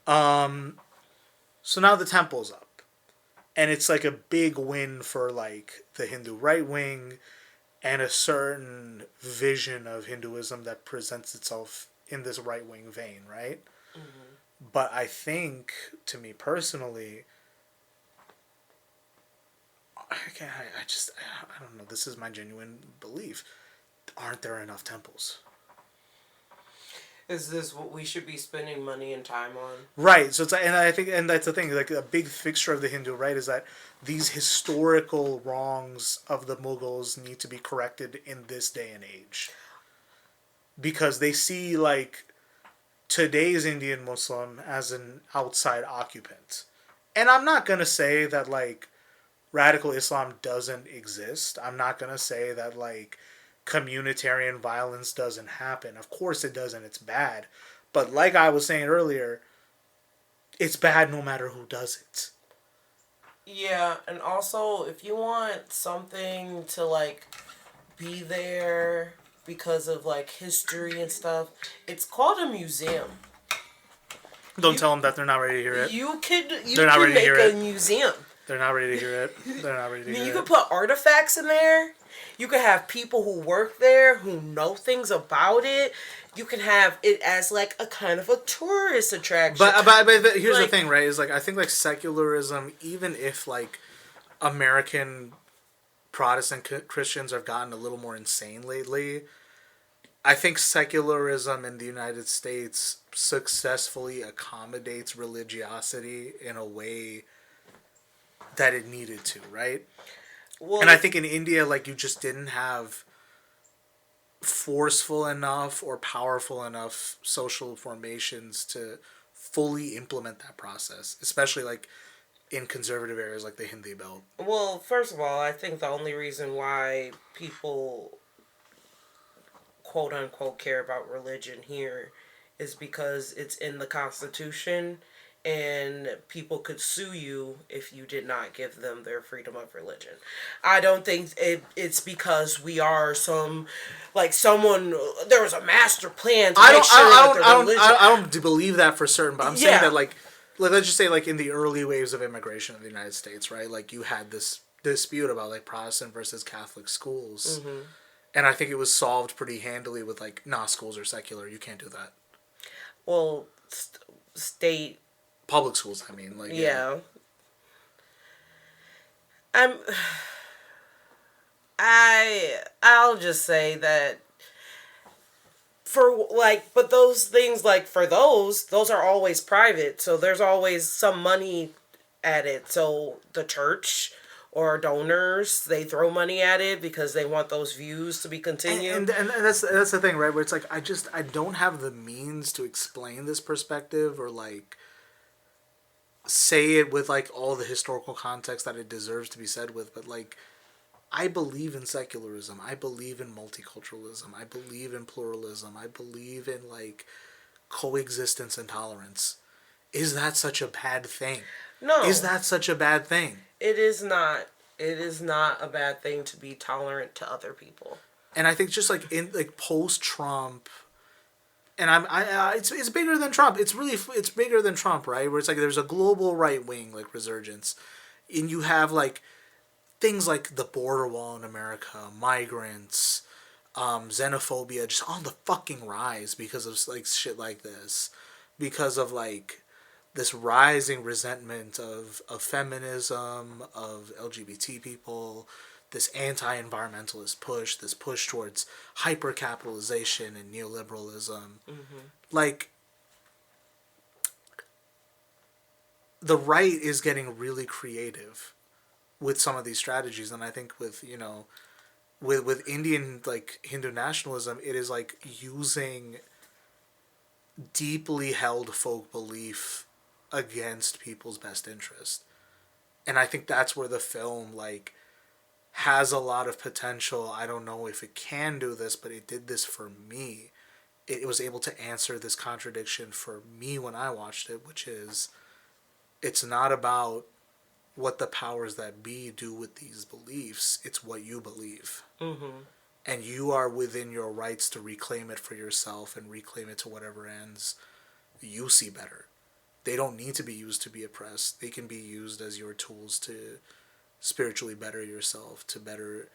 So now the temple's up. And it's like a big win for like the Hindu right wing and a certain vision of Hinduism that presents itself in this right wing vein, right? Mm-hmm. But I think, to me personally, I don't know, this is my genuine belief. Aren't there enough temples? Is this what we should be spending money and time on? Right. So and that's the thing. Like a big fixture of the Hindu right is that these historical wrongs of the Mughals need to be corrected in this day and age, because they see like today's Indian Muslim as an outside occupant. And I'm not gonna say that like radical Islam doesn't exist. I'm not gonna say that like communitarian violence doesn't happen. Of course it does, and it's bad. But like I was saying earlier, it's bad no matter who does it. Yeah, and also if you want something to like be there because of like history and stuff, it's called a museum. Don't tell them that, they're not ready to hear it. You can make a museum. They're not ready to hear it. They're not ready to hear it. You could put artifacts in there. You can have people who work there who know things about it. You can have it as like a kind of a tourist attraction. But here's Like- the thing, right? Is like I think like secularism, even if like American Protestant Christians have gotten a little more insane lately, I think secularism in the United States successfully accommodates religiosity in a way that it needed to, right? Well, And I think in India, like, you just didn't have forceful enough or powerful enough social formations to fully implement that process, especially like in conservative areas like the Hindi Belt. Well, first of all, I think the only reason why people quote unquote care about religion here is because it's in the Constitution and people could sue you if you did not give them their freedom of religion. I don't think it's because we are some, like someone, there was a master plan to make sure that the religion... I don't believe that for certain, but I'm saying Yeah. that like let's just say like in the early waves of immigration in the United States, right? Like you had this dispute about like Protestant versus Catholic schools. Mm-hmm. And I think it was solved pretty handily with like, nah, schools are secular, you can't do that. Well, state... Public schools, I mean, like Yeah. I'll just say that for like, but those things, like for those are always private, so there's always some money at it. So the church or donors, they throw money at it because they want those views to be continued. And that's the thing, right? Where it's like I don't have the means to explain this perspective or like say it with like all the historical context that it deserves to be said with, but like I believe in secularism. I believe in multiculturalism. I believe in pluralism. I believe in like coexistence and tolerance. Is that such a bad thing? No. Is that such a bad thing? It is not. It is not a bad thing to be tolerant to other people. And I think just like in like post-Trump, and it's bigger than Trump. It's bigger than Trump, right? Where it's like there's a global right wing like resurgence, and you have like things like the border wall in America, migrants, xenophobia, just on the fucking rise because of like shit like this, because of like this rising resentment of feminism, of LGBT people, this anti-environmentalist push, this push towards hyper-capitalization and neoliberalism. Mm-hmm. Like, the right is getting really creative with some of these strategies, and I think with, you know, with Indian, like, Hindu nationalism, it is, like, using deeply held folk belief against people's best interest. And I think that's where the film, like, has a lot of potential. I don't know if it can do this, but it did this for me. It was able to answer this contradiction for me when I watched it, which is, it's not about what the powers that be do with these beliefs. It's what you believe. Mm-hmm. And you are within your rights to reclaim it for yourself and reclaim it to whatever ends you see better. They don't need to be used to be oppressed. They can be used as your tools to spiritually better yourself, to better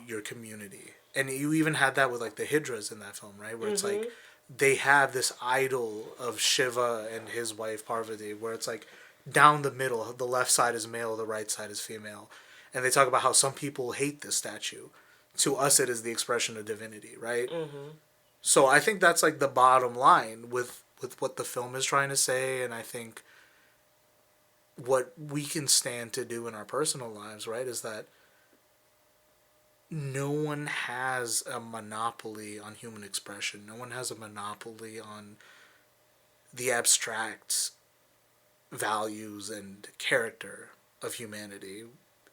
your community. And you even had that with like the Hydras in that film, right? Where it's like they have this idol of Shiva and his wife Parvati, where it's like down the middle, the left side is male, the right side is female. And they talk about how some people hate this statue. To us, it is the expression of divinity, right? Mm-hmm. So I think that's like the bottom line with what the film is trying to say, and I think what we can stand to do in our personal lives, right, is that no one has a monopoly on human expression. No one has a monopoly on the abstract values and character of humanity.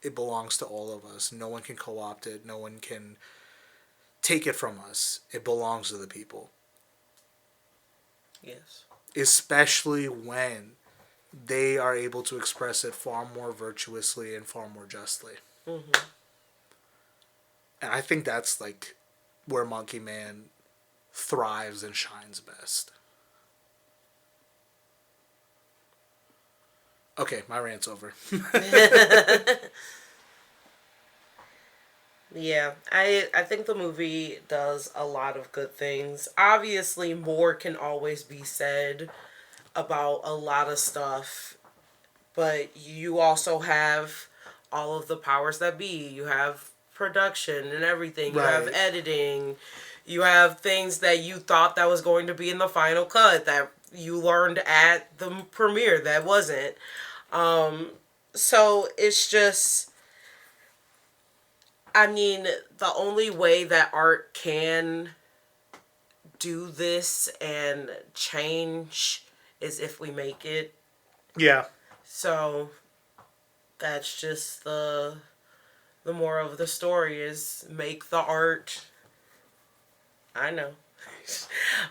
It belongs to all of us. No one can co-opt it. No one can take it from us. It belongs to the people. Yes. Especially when they are able to express it far more virtuously and far more justly. Mm-hmm. And I think that's like where Monkey Man thrives and shines best. Okay, my rant's over. Yeah, I think the movie does a lot of good things. Obviously, more can always be said about a lot of stuff, but you also have all of the powers that be. You have production and everything. You have Right. editing. You have things that you thought that was going to be in the final cut that you learned at the premiere that wasn't. So it's just, I mean, the only way that art can do this and change is if we make it. Yeah. So that's just the moral of the story is make the art. I know.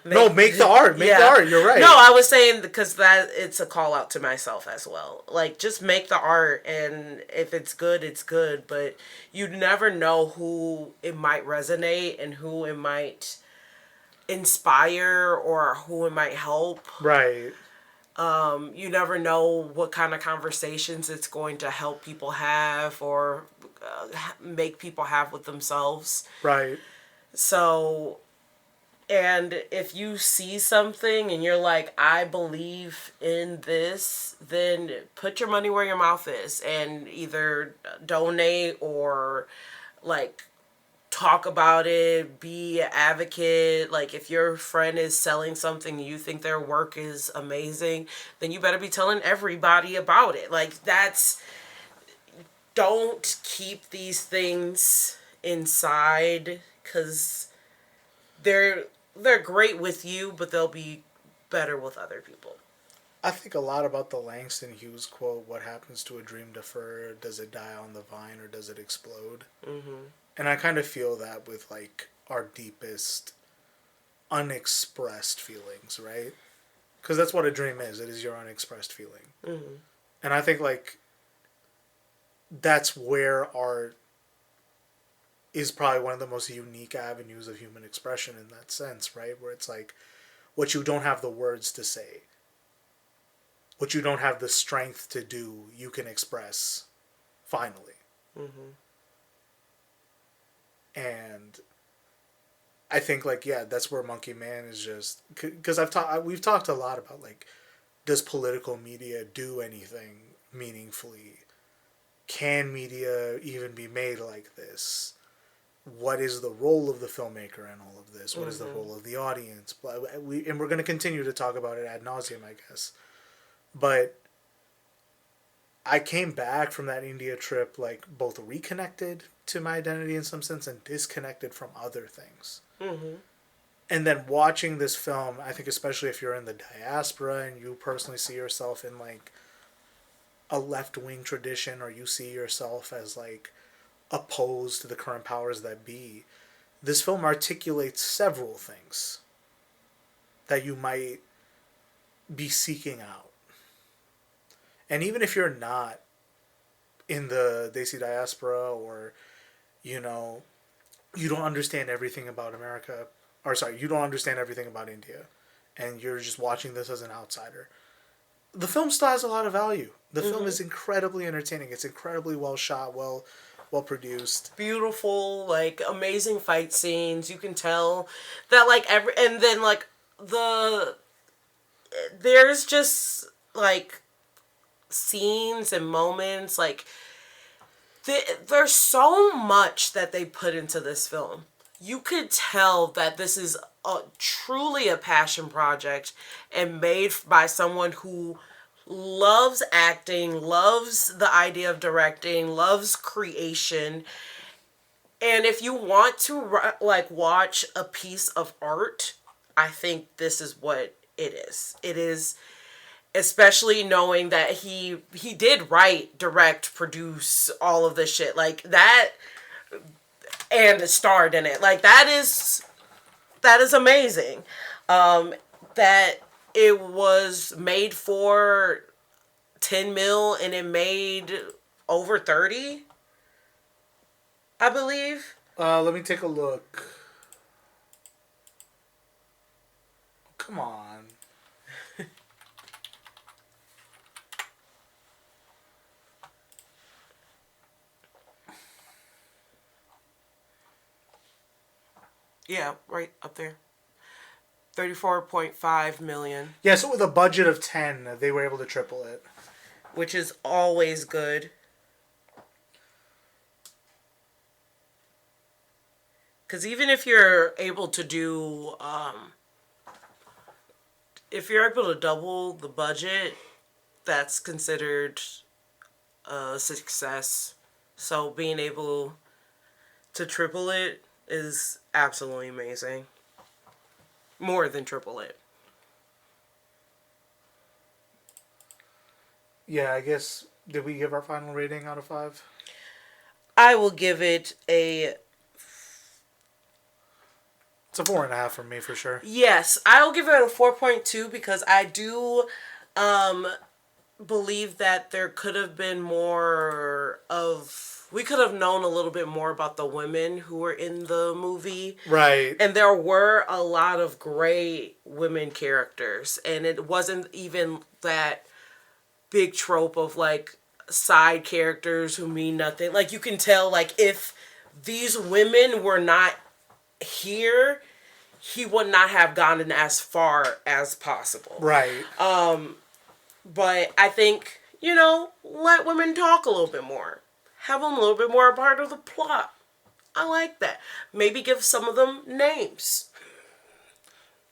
No, make the art. Make the Yeah. art. You're right. No, I was saying because that it's a call out to myself as well. Like just make the art, and if it's good, it's good. But you never know who it might resonate and who it might inspire or who it might help. Right. You never know what kind of conversations it's going to help people have or make people have with themselves. Right. So, and if you see something and you're like, I believe in this, then put your money where your mouth is and either donate or like talk about it, be an advocate. Like if your friend is selling something and you think their work is amazing, then you better be telling everybody about it. Like that's, don't keep these things inside cuz they're they're great with you, but they'll be better with other people. I think a lot about the Langston Hughes quote, what happens to a dream deferred? Does it die on the vine or does it explode? Mhm. And I kind of feel that with like our deepest unexpressed feelings, right? Because that's what a dream is. It is your unexpressed feeling. Mhm. And I think like that's where art is probably one of the most unique avenues of human expression in that sense, right? Where it's like what you don't have the words to say, what you don't have the strength to do, you can express finally. Mhm. And I think like yeah, that's where Monkey Man is just because we've talked a lot about like does political media do anything meaningfully? Can media even be made like this? What is the role of the filmmaker in all of this? What is the role of the audience? And we're going to continue to talk about it ad nauseum, I guess. But I came back from that India trip like both reconnected to my identity in some sense and disconnected from other things. Mhm. And then watching this film, I think especially if you're in the diaspora and you personally see yourself in like a left wing tradition or you see yourself as like opposed to the current powers that be, this film articulates several things that you might be seeking out. And even if you're not in the Desi diaspora or, you know, you don't understand everything about America, or sorry, you don't understand everything about India, and you're just watching this as an outsider, the film still has a lot of value. The film is incredibly entertaining. It's incredibly well shot, well produced. Beautiful, like amazing fight scenes. You can tell that like every and then like the there's just like scenes and moments like there's so much that they put into this film. You could tell that this is truly a passion project and made by someone who loves acting, loves the idea of directing, loves creation. And if you want to like watch a piece of art, I think this is what it is. It is, especially knowing that he did write, direct, produce all of this shit like that and starred in it. Like that is amazing. That it was made for 10 mil and it made over 30, I believe. Let me take a look. Come on. Yeah, right up there. 34.5 million, Yeah, so with a budget of 10, they were able to triple it. which is always good. Because even if you're able to do, if you're able to double the budget, that's considered a success. So being able to triple it is absolutely amazing. More than triple it. Yeah, I guess, did we give our final rating out of 5? I will give it a... It's a 4.5 from me for sure. Yes, I'll give it a 4.2 because I do believe that there could have been more of... We could have known a little bit more about the women who were in the movie. Right. And there were a lot of great women characters. And it wasn't even that big trope of like side characters who mean nothing. Like you can tell like if these women were not here, he would not have gotten as far as possible. Right. But I think, let women talk a little bit more. Have them a little bit more a part of the plot. I like that. Maybe give some of them names.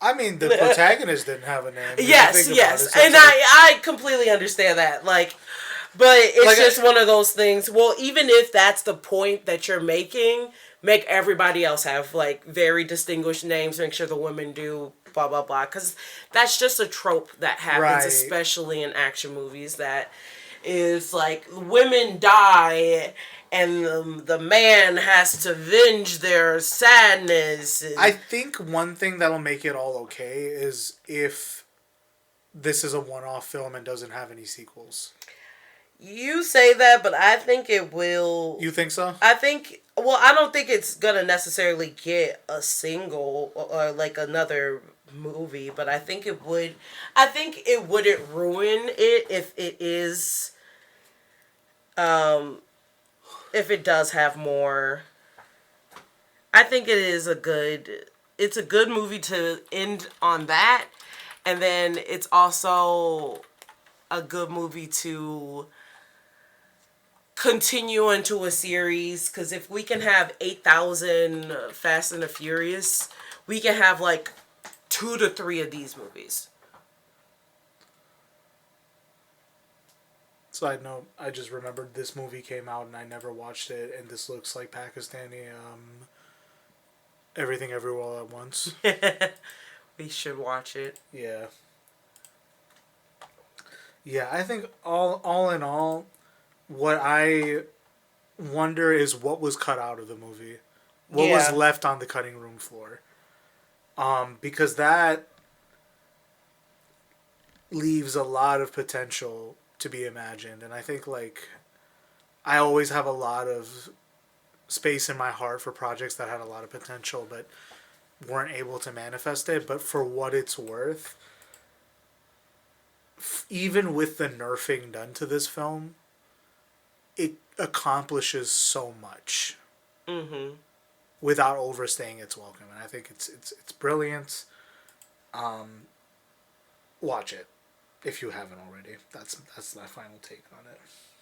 I mean, the protagonist didn't have a name. Yes. And I completely understand that. Like, but it's just one of those things. Well, even if that's the point that you're making, make everybody else have, like, very distinguished names. Make sure the women do blah, blah, blah. Because that's just a trope that happens, especially in action movies, that is, like, women die and the man has to avenge their sadness. I think one thing that'll make it all okay is if this is a one-off film and doesn't have any sequels. You say that, but I think it will... You think so? I don't think it's gonna necessarily get a single or like another movie, but I think it would... I think it wouldn't ruin it if it is... if it does have more. I think it is it's a good movie to end on that. And then it's also a good movie to continue into a series. Because if we can have 8,000 Fast and the Furious, we can have like 2 to 3 of these movies. Side note, I just remembered this movie came out and I never watched it, and this looks like Pakistani Everything Everywhere All at Once. We should watch it. Yeah. Yeah, I think all in all, what I wonder is what was cut out of the movie. What was left on the cutting room floor. Because that leaves a lot of potential to be imagined. And I think, like, I always have a lot of space in my heart for projects that had a lot of potential but weren't able to manifest it. But for what it's worth, even with the nerfing done to this film, it accomplishes so much without overstaying its welcome. And I think it's brilliant. Watch it. If you haven't already. That's my final take on it.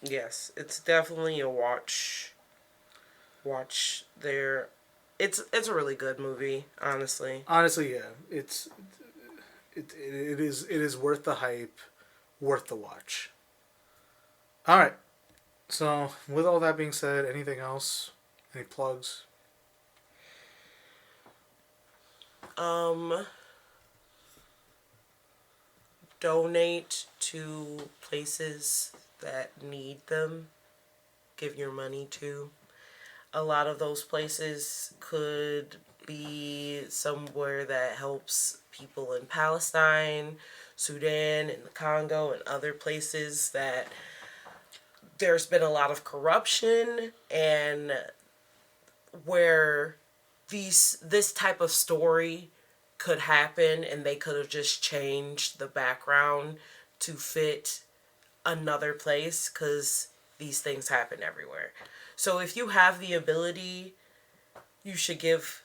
Yes, it's definitely a watch there. It's a really good movie, honestly. Honestly, yeah. It is worth the hype, worth the watch. All right. So, with all that being said, anything else? Any plugs? Donate to places that need them. Give your money to. A lot of those places could be somewhere that helps people in Palestine, Sudan, and the Congo, and other places that there's been a lot of corruption, and where this type of story could happen, and they could have just changed the background to fit another place, because these things happen everywhere. So if you have the ability, you should give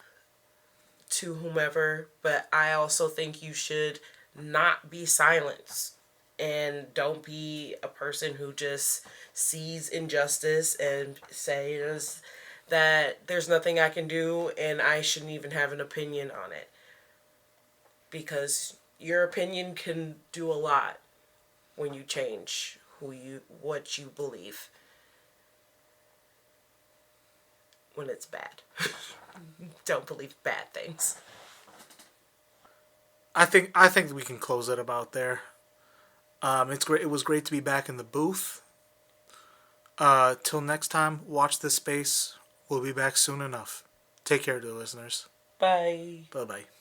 to whomever, but I also think you should not be silenced. And don't be a person who just sees injustice and says that there's nothing I can do and I shouldn't even have an opinion on it. Because your opinion can do a lot when you change what you believe when it's bad. Don't believe bad things. I think we can close it about there. It's great. It was great to be back in the booth. Till next time, watch this space. We'll be back soon enough. Take care, dear listeners. Bye. Bye-bye.